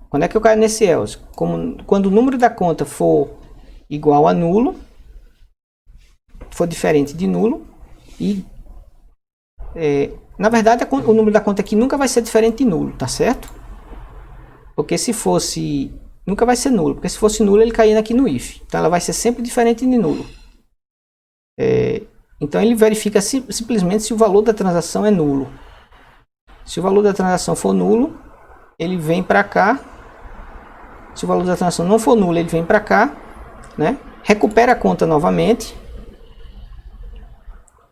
Quando é que eu caio nesse else? Quando o número da conta for igual a nulo, for diferente de nulo, e na verdade o número da conta aqui nunca vai ser diferente de nulo, tá certo? Porque se fosse, nunca vai ser nulo, porque se fosse nulo ele caía aqui no if, então ela vai ser sempre diferente de nulo. Então ele verifica simplesmente se o valor da transação é nulo. Se o valor da transação for nulo, ele vem para cá. Se o valor da transação não for nulo, ele vem para cá, né? Recupera a conta novamente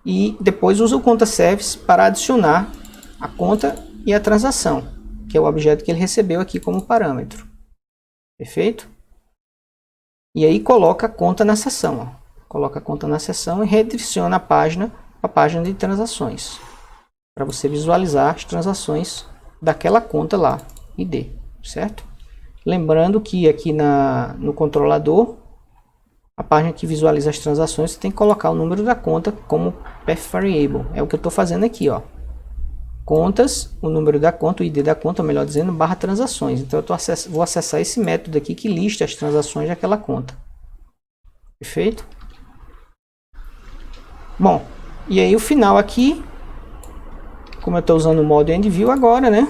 e depois usa o conta service para adicionar a conta e a transação, que é o objeto que ele recebeu aqui como parâmetro. Perfeito? E aí coloca a conta na seção, ó. Coloca a conta na seção e redireciona a página para a página de transações, para você visualizar as transações daquela conta lá, ID, certo? Lembrando que aqui no controlador, a página que visualiza as transações, você tem que colocar o número da conta como path variable. É o que eu estou fazendo aqui, ó. Contas, o número da conta, o ID da conta, melhor dizendo, barra transações. Então eu vou acessar esse método aqui que lista as transações daquela conta. Perfeito? Bom, e aí o final aqui, como eu estou usando o modo EndView agora, né?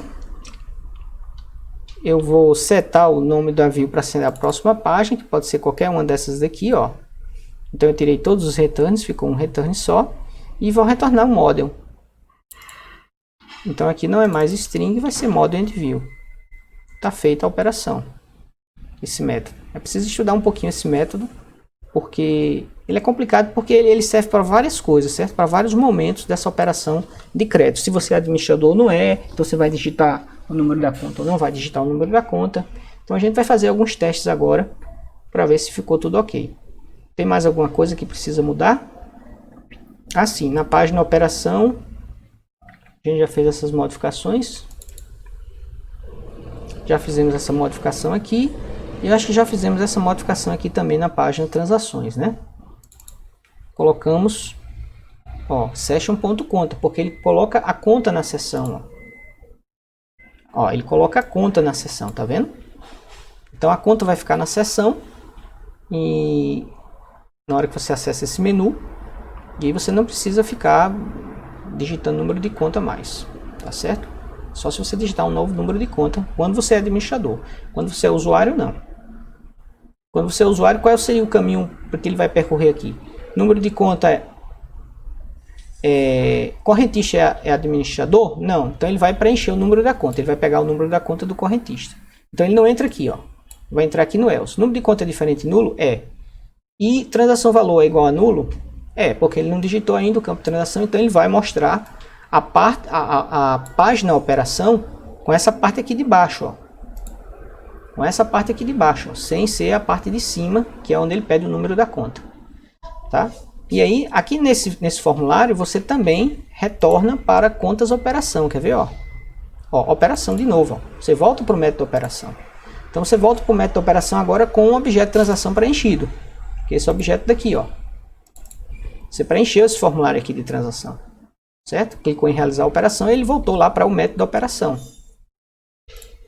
Eu vou setar o nome da view para ser a próxima página, que pode ser qualquer uma dessas daqui, ó. Então eu tirei todos os returns, ficou um return só, e vou retornar o model. Então aqui não é mais string, vai ser model EndView. Tá feita a operação, esse método. É preciso estudar um pouquinho esse método, porque ele é complicado, porque ele serve para várias coisas, certo? Para vários momentos dessa operação de crédito. Se você é administrador ou não é, então você vai digitar o número da conta ou não vai digitar o número da conta. Então a gente vai fazer alguns testes agora para ver se ficou tudo ok. Tem mais alguma coisa que precisa mudar? Assim, na página operação, a gente já fez essas modificações. Já fizemos essa modificação aqui. E eu acho que já fizemos essa modificação aqui também na página transações, né? Colocamos, ó, session.conta, porque ele coloca a conta na seção, ó. Ó, ele coloca a conta na seção, tá vendo? Então a conta vai ficar na seção e na hora que você acessa esse menu, e aí você não precisa ficar digitando número de conta mais, tá certo? Só se você digitar um novo número de conta quando você é administrador. Quando você é usuário, não. Quando você é usuário, qual seria o caminho que ele vai percorrer aqui? Número de conta correntista é administrador? Não. Então ele vai preencher o número da conta. Ele vai pegar o número da conta do correntista. Então ele não entra aqui, ó. Vai entrar aqui no else. Número de conta é diferente de nulo? É. E transação valor é igual a nulo? É, porque ele não digitou ainda o campo de transação. Então ele vai mostrar a página operação com essa parte aqui de baixo, ó. Com essa parte aqui de baixo, ó, sem ser a parte de cima, que é onde ele pede o número da conta, tá? E aí, aqui nesse formulário, você também retorna para contas operação, quer ver, ó? Ó, operação de novo, ó. Você volta para o método operação. Então, você volta para o método operação agora com o objeto de transação preenchido, que é esse objeto daqui, ó. Você preencheu esse formulário aqui de transação, certo? Clicou em realizar a operação e ele voltou lá para o método de operação.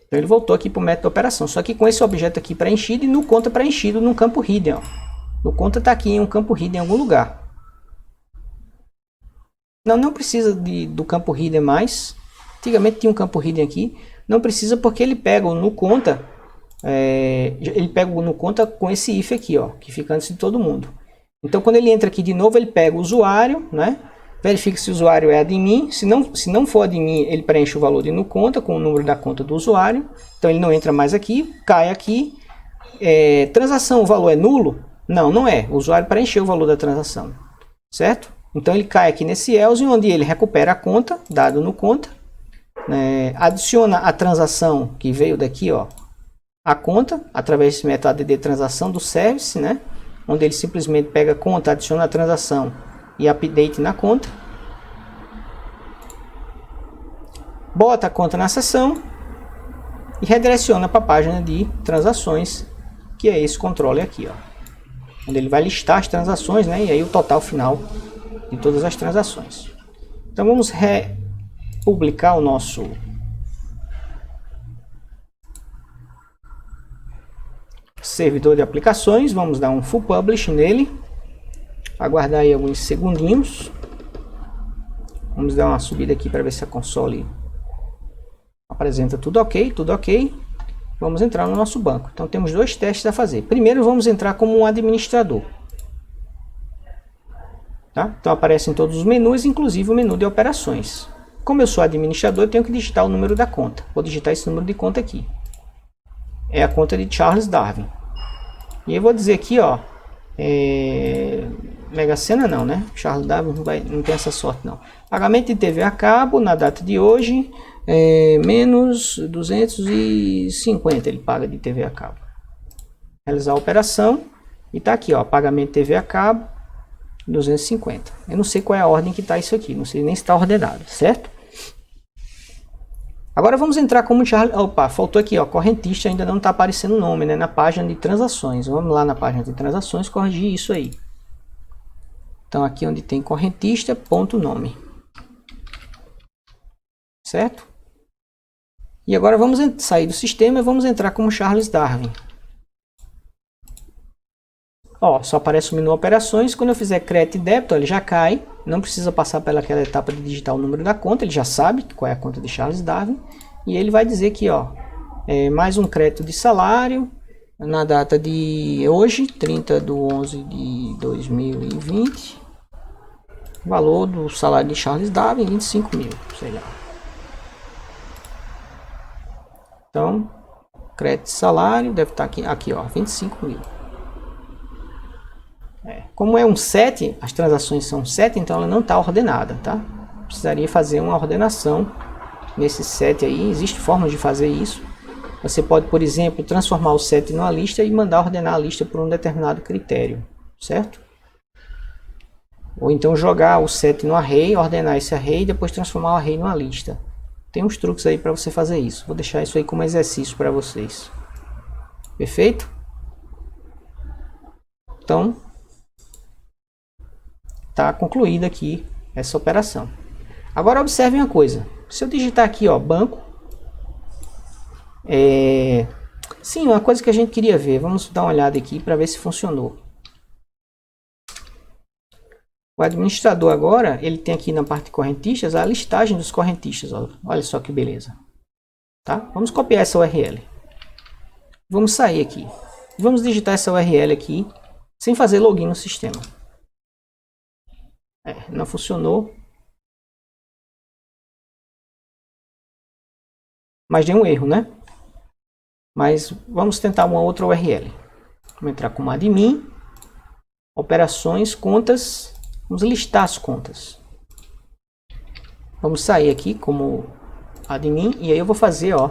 Então ele voltou aqui para o método de operação, só que com esse objeto aqui preenchido e no conta preenchido no campo hidden, ó. No conta está aqui em um campo hidden em algum lugar. Não precisa do campo hidden mais. Antigamente tinha um campo hidden aqui. Não precisa porque ele pega o no conta. Ele pega o no conta com esse if aqui, ó, que fica antes de todo mundo. Então quando ele entra aqui de novo, ele pega o usuário, né? Verifica se o usuário é admin. Se não for admin, ele preenche o valor de no conta com o número da conta do usuário. Então ele não entra mais aqui, cai aqui. Transação, o valor é nulo? Não é. O usuário preencheu o valor da transação, certo? Então ele cai aqui nesse else, onde ele recupera a conta, dado no conta, adiciona a transação que veio daqui, ó, a conta, através desse método add transação do service, né? Onde ele simplesmente pega a conta, adiciona a transação e update na conta. Bota a conta na seção e redireciona para a página de transações, que é esse controle aqui, ó, onde ele vai listar as transações, né? E aí o total final de todas as transações. Então vamos republicar o servidor de aplicações, vamos dar um full publish nele, aguardar aí alguns segundinhos, vamos dar uma subida aqui para ver se a console apresenta tudo ok, vamos entrar no nosso banco. Então temos dois testes a fazer. Primeiro vamos entrar como um administrador, tá? Então aparecem todos os menus, inclusive o menu de operações. Como eu sou administrador, eu tenho que digitar o número da conta, vou digitar esse número de conta aqui. É a conta de Charles Darwin. E eu vou dizer aqui, ó, Mega Sena não, né? Charles Darwin não tem essa sorte não. Pagamento de TV a cabo na data de hoje, menos 250 ele paga de TV a cabo. Realizar a operação e tá aqui, ó, pagamento de TV a cabo 250. Eu não sei qual é a ordem que tá isso aqui, não sei nem se está ordenado, certo? Agora vamos entrar como Charles. Opa, faltou aqui, ó, correntista, ainda não está aparecendo o nome, né, na página de transações. Vamos lá na página de transações corrigir isso aí. Então aqui onde tem correntista, ponto nome. Certo? E agora vamos sair do sistema e vamos entrar como Charles Darwin. Ó, só aparece o menu operações. Quando eu fizer crédito e débito, ele já cai. Não precisa passar pelaquela etapa de digitar o número da conta. Ele já sabe qual é a conta de Charles Darwin. E ele vai dizer aqui, ó, mais um crédito de salário na data de hoje, 30/11 de 2020. Valor do salário de Charles Darwin, 25 mil, sei lá. Então, crédito de salário deve estar aqui ó, 25 mil. Como é um set, as transações são set, então ela não está ordenada, tá? Precisaria fazer uma ordenação nesse set aí. Existe formas de fazer isso. Você pode, por exemplo, transformar o set numa lista e mandar ordenar a lista por um determinado critério, certo? Ou então jogar o set no array, ordenar esse array e depois transformar o array numa lista. Tem uns truques aí para você fazer isso. Vou deixar isso aí como exercício para vocês. Perfeito? Então, tá concluída aqui essa operação. Agora observe uma coisa. Se eu digitar aqui, ó, banco, sim, uma coisa que a gente queria ver. Vamos dar uma olhada aqui para ver se funcionou. O administrador agora, ele tem aqui na parte de correntistas a listagem dos correntistas. Ó. Olha só que beleza. Tá? Vamos copiar essa URL. Vamos sair aqui. Vamos digitar essa URL aqui sem fazer login no sistema. Não funcionou. Mas deu um erro, né? Mas vamos tentar uma outra URL. Vamos entrar como admin, operações, contas. Vamos listar as contas. Vamos sair aqui como admin e aí eu vou fazer, ó,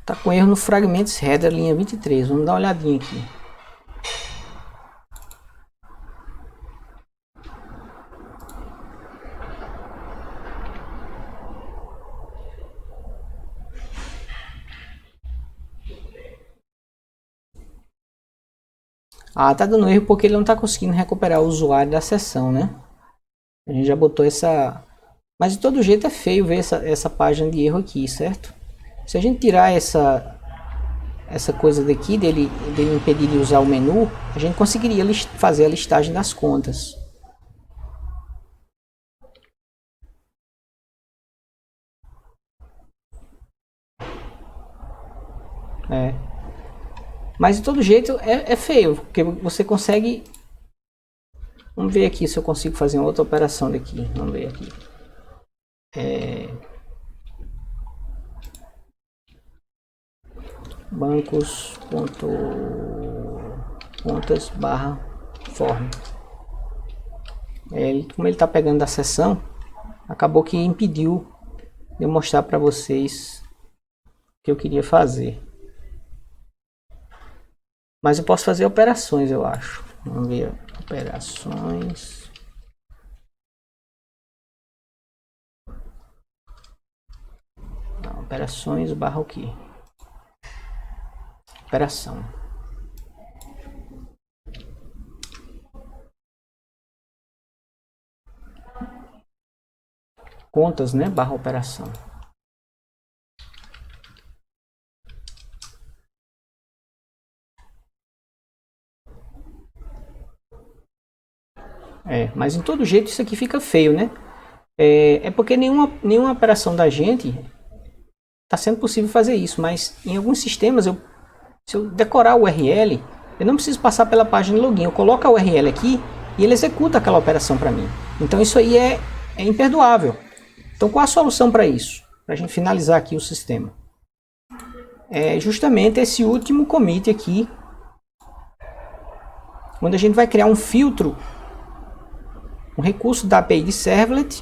tá com erro no fragmentos header linha 23. Vamos dar uma olhadinha aqui. Ah, tá dando erro porque ele não tá conseguindo recuperar o usuário da sessão, né? A gente já botou essa... Mas de todo jeito é feio ver essa página de erro aqui, certo? Se a gente tirar essa coisa daqui, dele impedir de usar o menu, a gente conseguiria fazer a listagem das contas. Mas de todo jeito é feio, porque você consegue... Vamos ver aqui se eu consigo fazer uma outra operação daqui. Vamos ver aqui. Bancos.contas/form. Como ele está pegando da sessão, acabou que impediu de eu mostrar para vocês o que eu queria fazer. Mas eu posso fazer operações, eu acho. Vamos ver operações. Não, operações barra o quê? Operação. Contas, né? Barra operação. Mas em todo jeito isso aqui fica feio, né? É porque nenhuma operação da gente está sendo possível fazer isso, mas em alguns sistemas, se eu decorar o URL, eu não preciso passar pela página de login. Eu coloco a URL aqui e ele executa aquela operação para mim. Então isso aí é imperdoável. Então qual a solução para isso? Para a gente finalizar aqui o sistema. É justamente esse último commit aqui, onde a gente vai criar um filtro, um recurso da API de Servlet,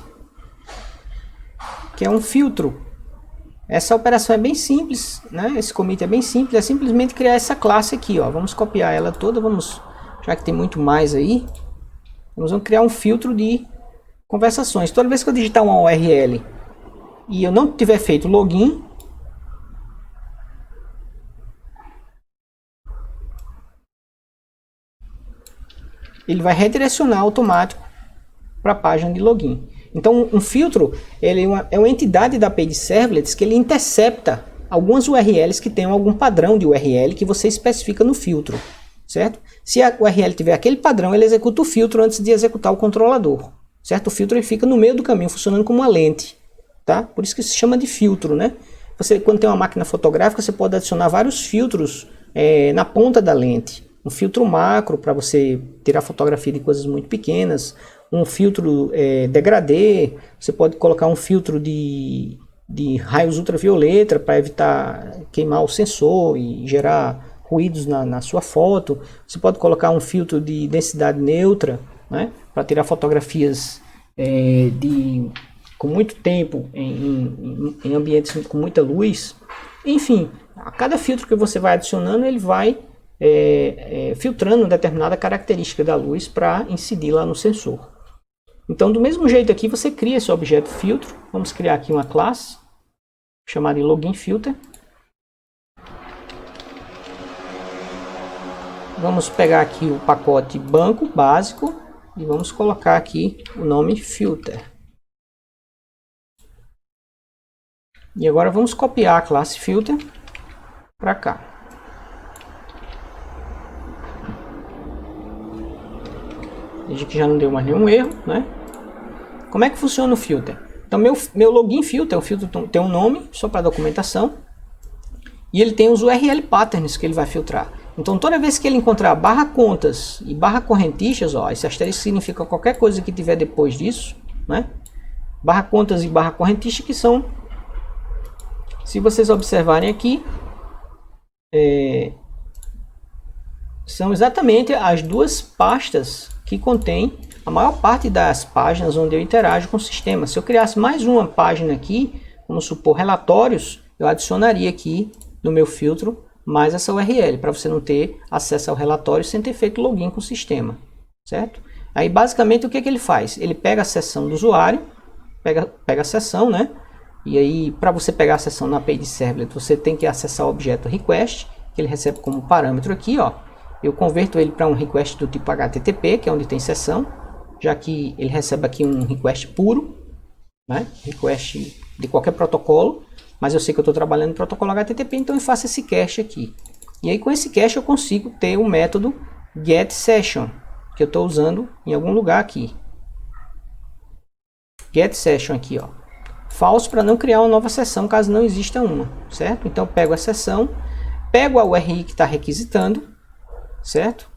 que é um filtro. Essa operação é bem simples, né? Esse commit é bem simples, é simplesmente criar essa classe aqui, ó. Vamos copiar ela toda, já que tem muito mais aí, vamos criar um filtro de conversações. Toda vez que eu digitar uma URL e eu não tiver feito login, ele vai redirecionar automático para a página de login. Então, um filtro ele é uma entidade da API de Servlets que ele intercepta algumas URLs que tenham algum padrão de URL que você especifica no filtro, certo? Se a URL tiver aquele padrão, ele executa o filtro antes de executar o controlador, certo? O filtro ele fica no meio do caminho, funcionando como uma lente, tá? Por isso que se chama de filtro, né? Você, quando tem uma máquina fotográfica, você pode adicionar vários filtros na ponta da lente. Um filtro macro para você tirar fotografia de coisas muito pequenas, um filtro degradê, você pode colocar um filtro de raios ultravioleta para evitar queimar o sensor e gerar ruídos na sua foto. Você pode colocar um filtro de densidade neutra, né, para tirar fotografias com muito tempo em ambientes com muita luz. Enfim, a cada filtro que você vai adicionando, ele vai filtrando uma determinada característica da luz para incidir lá no sensor. Então, do mesmo jeito aqui, você cria esse objeto filtro. Vamos criar aqui uma classe chamada login filter. Vamos pegar aqui o pacote banco básico e vamos colocar aqui o nome filter. E agora vamos copiar a classe filter para cá. Veja que já não deu mais nenhum erro, né? Como é que funciona o filter? Então, meu login filter, o filtro tem um nome, só para documentação, e ele tem os URL patterns que ele vai filtrar. Então, toda vez que ele encontrar barra contas e barra correntistas, ó, esse asterisco significa qualquer coisa que tiver depois disso, né? Barra contas e barra correntista, que são, se vocês observarem aqui, são exatamente as duas pastas que contém a maior parte das páginas onde eu interajo com o sistema. Se eu criasse mais uma página aqui, vamos supor relatórios, eu adicionaria aqui no meu filtro mais essa URL, para você não ter acesso ao relatório sem ter feito login com o sistema, certo? Aí basicamente o que ele faz? Ele pega a seção do usuário, pega a seção, né? E aí para você pegar a seção na API de Servlet, você tem que acessar o objeto request, que ele recebe como parâmetro aqui, ó. Eu converto ele para um request do tipo HTTP, que é onde tem seção, já que ele recebe aqui um request puro, né? Request de qualquer protocolo, mas eu sei que eu estou trabalhando no protocolo HTTP, então eu faço esse cache aqui. E aí com esse cache eu consigo ter o método getSession, que eu estou usando em algum lugar aqui. GetSession aqui, ó. False para não criar uma nova sessão caso não exista uma, certo? Então eu pego a sessão, pego a URI que está requisitando, certo?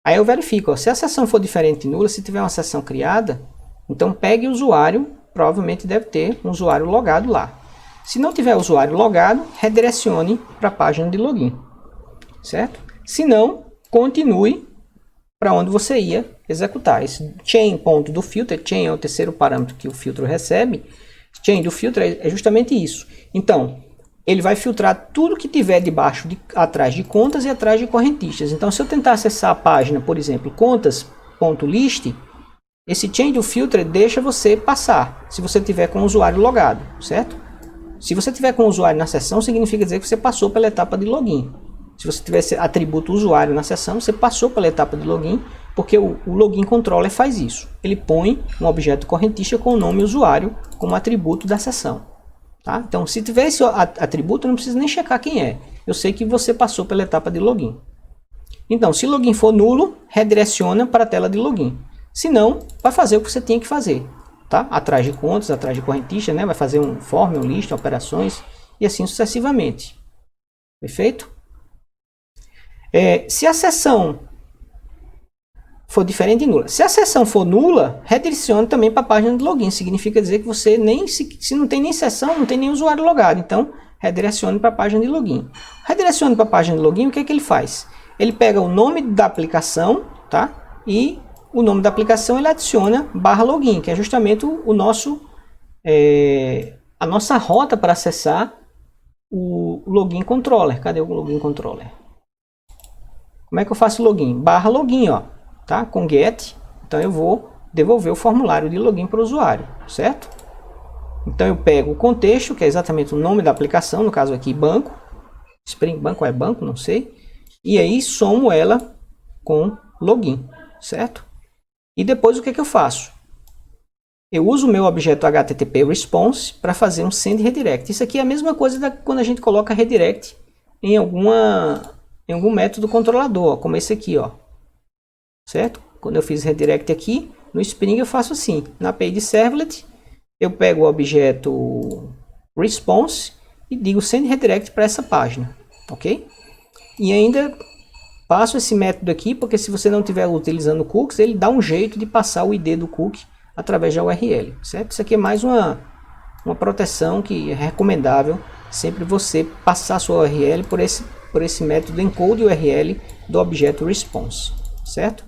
Aí eu verifico, ó, se a sessão for diferente de nula, se tiver uma sessão criada, então pegue o usuário, provavelmente deve ter um usuário logado lá. Se não tiver usuário logado, redirecione para a página de login, certo? Se não, continue para onde você ia executar. Esse chain ponto do filter, chain é o terceiro parâmetro que o filtro recebe, chain do filtro é justamente isso. Então, ele vai filtrar tudo que tiver atrás de contas e atrás de correntistas. Então, se eu tentar acessar a página, por exemplo, contas.list, esse change to filter deixa você passar, se você tiver com o usuário logado, certo? Se você tiver com o usuário na sessão, significa dizer que você passou pela etapa de login. Se você tivesse atributo usuário na sessão, você passou pela etapa de login, porque o login controller faz isso. Ele põe um objeto correntista com o nome usuário como atributo da sessão. Tá? Então, se tiver esse atributo, eu não preciso nem checar quem é. Eu sei que você passou pela etapa de login. Então, se login for nulo, redireciona para a tela de login. Se não, vai fazer o que você tinha que fazer. Tá? Atrás de contas, atrás de correntista, né? Vai fazer um form, um list, operações e assim sucessivamente. Perfeito? Se a sessão for diferente de nula. Se a sessão for nula, redirecione também para a página de login. Significa dizer que você se não tem nem sessão, não tem nem usuário logado. Então, redirecione para a página de login. Redirecione para a página de login, o que é que ele faz? Ele pega o nome da aplicação, tá? E o nome da aplicação ele adiciona /login, que é justamente o nosso, a nossa rota para acessar o login controller. Cadê o login controller? Como é que eu faço login? /login, ó, tá? Com get. Então eu vou devolver o formulário de login para o usuário, certo? Então eu pego o contexto, que é exatamente o nome da aplicação, no caso aqui banco. Spring Banco é banco, não sei. E aí somo ela com login, certo? E depois o que eu faço? Eu uso o meu objeto HTTP response para fazer um send redirect. Isso aqui é a mesma coisa quando a gente coloca redirect em algum método controlador, ó, como esse aqui, ó. Certo? Quando eu fiz redirect aqui, no Spring eu faço assim. Na API de Servlet, eu pego o objeto response e digo send redirect para essa página. Ok? E ainda passo esse método aqui, porque se você não estiver utilizando cookies, ele dá um jeito de passar o ID do cookie através da URL, certo? Isso aqui é mais uma proteção que é recomendável sempre você passar a sua URL por esse método encode URL do objeto response, certo?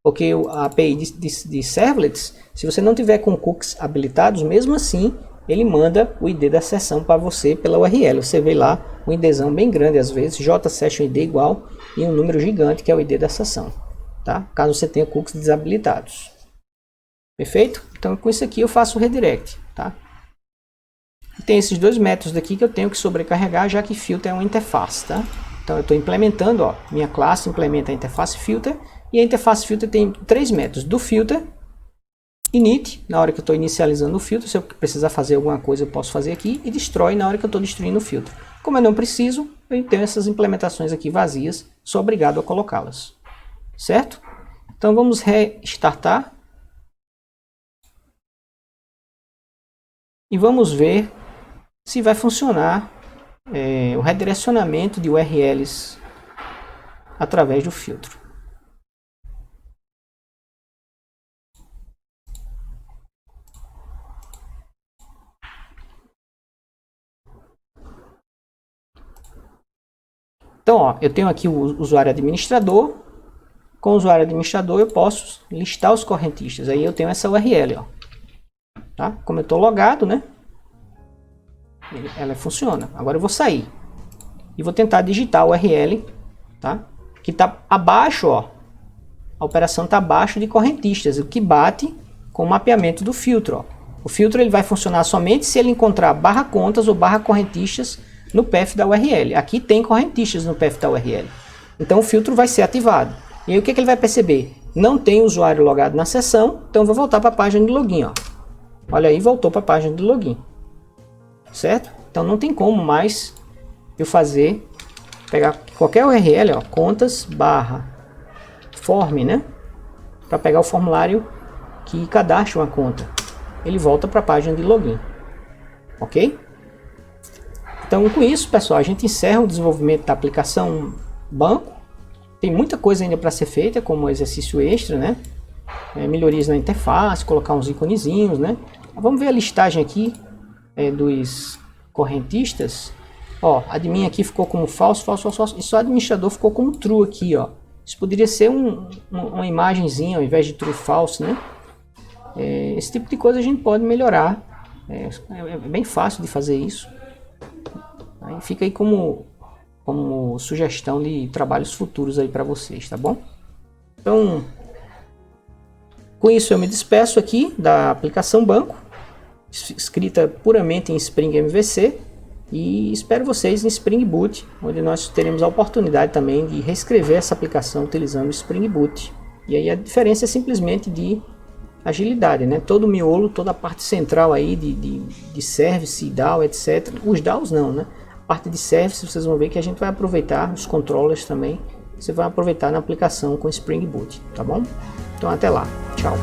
Porque a API de servlets, se você não tiver com cookies habilitados, mesmo assim ele manda o ID da sessão para você pela URL. Você vê lá um IDzão bem grande, às vezes, JSessionID igual, e um número gigante que é o ID da sessão, tá? Caso você tenha cookies desabilitados. Perfeito? Então com isso aqui eu faço o redirect, tá? E tem esses dois métodos aqui que eu tenho que sobrecarregar, já que filter é uma interface, tá? Então eu estou implementando, ó, minha classe implementa a interface filter, e a interface filter tem três métodos: do filter, init, na hora que eu estou inicializando o filtro, se eu precisar fazer alguma coisa eu posso fazer aqui, e destrói na hora que eu estou destruindo o filtro. Como eu não preciso, eu tenho essas implementações aqui vazias, sou obrigado a colocá-las. Certo? Então vamos restartar. E vamos ver se vai funcionar o redirecionamento de URLs através do filtro. Então, ó, eu tenho aqui o usuário administrador. Com o usuário administrador eu posso listar os correntistas. Aí eu tenho essa URL, ó. Tá? Como eu estou logado, né? Ela funciona. Agora eu vou sair e vou tentar digitar a URL, tá? Que está abaixo, ó. A operação está abaixo de correntistas, o que bate com o mapeamento do filtro, ó. O filtro ele vai funcionar somente se ele encontrar /contas ou /correntistas no path da URL. Aqui tem correntistas no path da URL. Então o filtro vai ser ativado. E aí o que ele vai perceber? Não tem usuário logado na sessão, então eu vou voltar para a página de login, ó. Olha aí, voltou para a página de login. Certo? Então não tem como mais eu pegar qualquer URL, ó, contas /form, né? Para pegar o formulário que cadastra uma conta. Ele volta para a página de login. Ok? Então com isso, pessoal, a gente encerra o desenvolvimento da aplicação banco. Tem muita coisa ainda para ser feita, como exercício extra, né? Melhorias na interface, colocar uns iconezinhos, né? Vamos ver a listagem aqui dos correntistas. Ó, admin aqui ficou como falso, e só administrador ficou como true aqui, ó. Isso poderia ser uma imagenzinha ao invés de true false, né? Esse tipo de coisa a gente pode melhorar. É bem fácil de fazer isso. Aí fica aí como sugestão de trabalhos futuros aí para vocês, tá bom? Então, com isso eu me despeço aqui da aplicação banco, escrita puramente em Spring MVC, e espero vocês em Spring Boot, onde nós teremos a oportunidade também de reescrever essa aplicação utilizando Spring Boot. E aí a diferença é simplesmente de agilidade, né? Todo o miolo, toda a parte central aí de service, DAO, etc. Os DAOs não, né? A parte de service vocês vão ver que a gente vai aproveitar, os controllers também, você vai aproveitar na aplicação com Spring Boot, tá bom? Então até lá, tchau!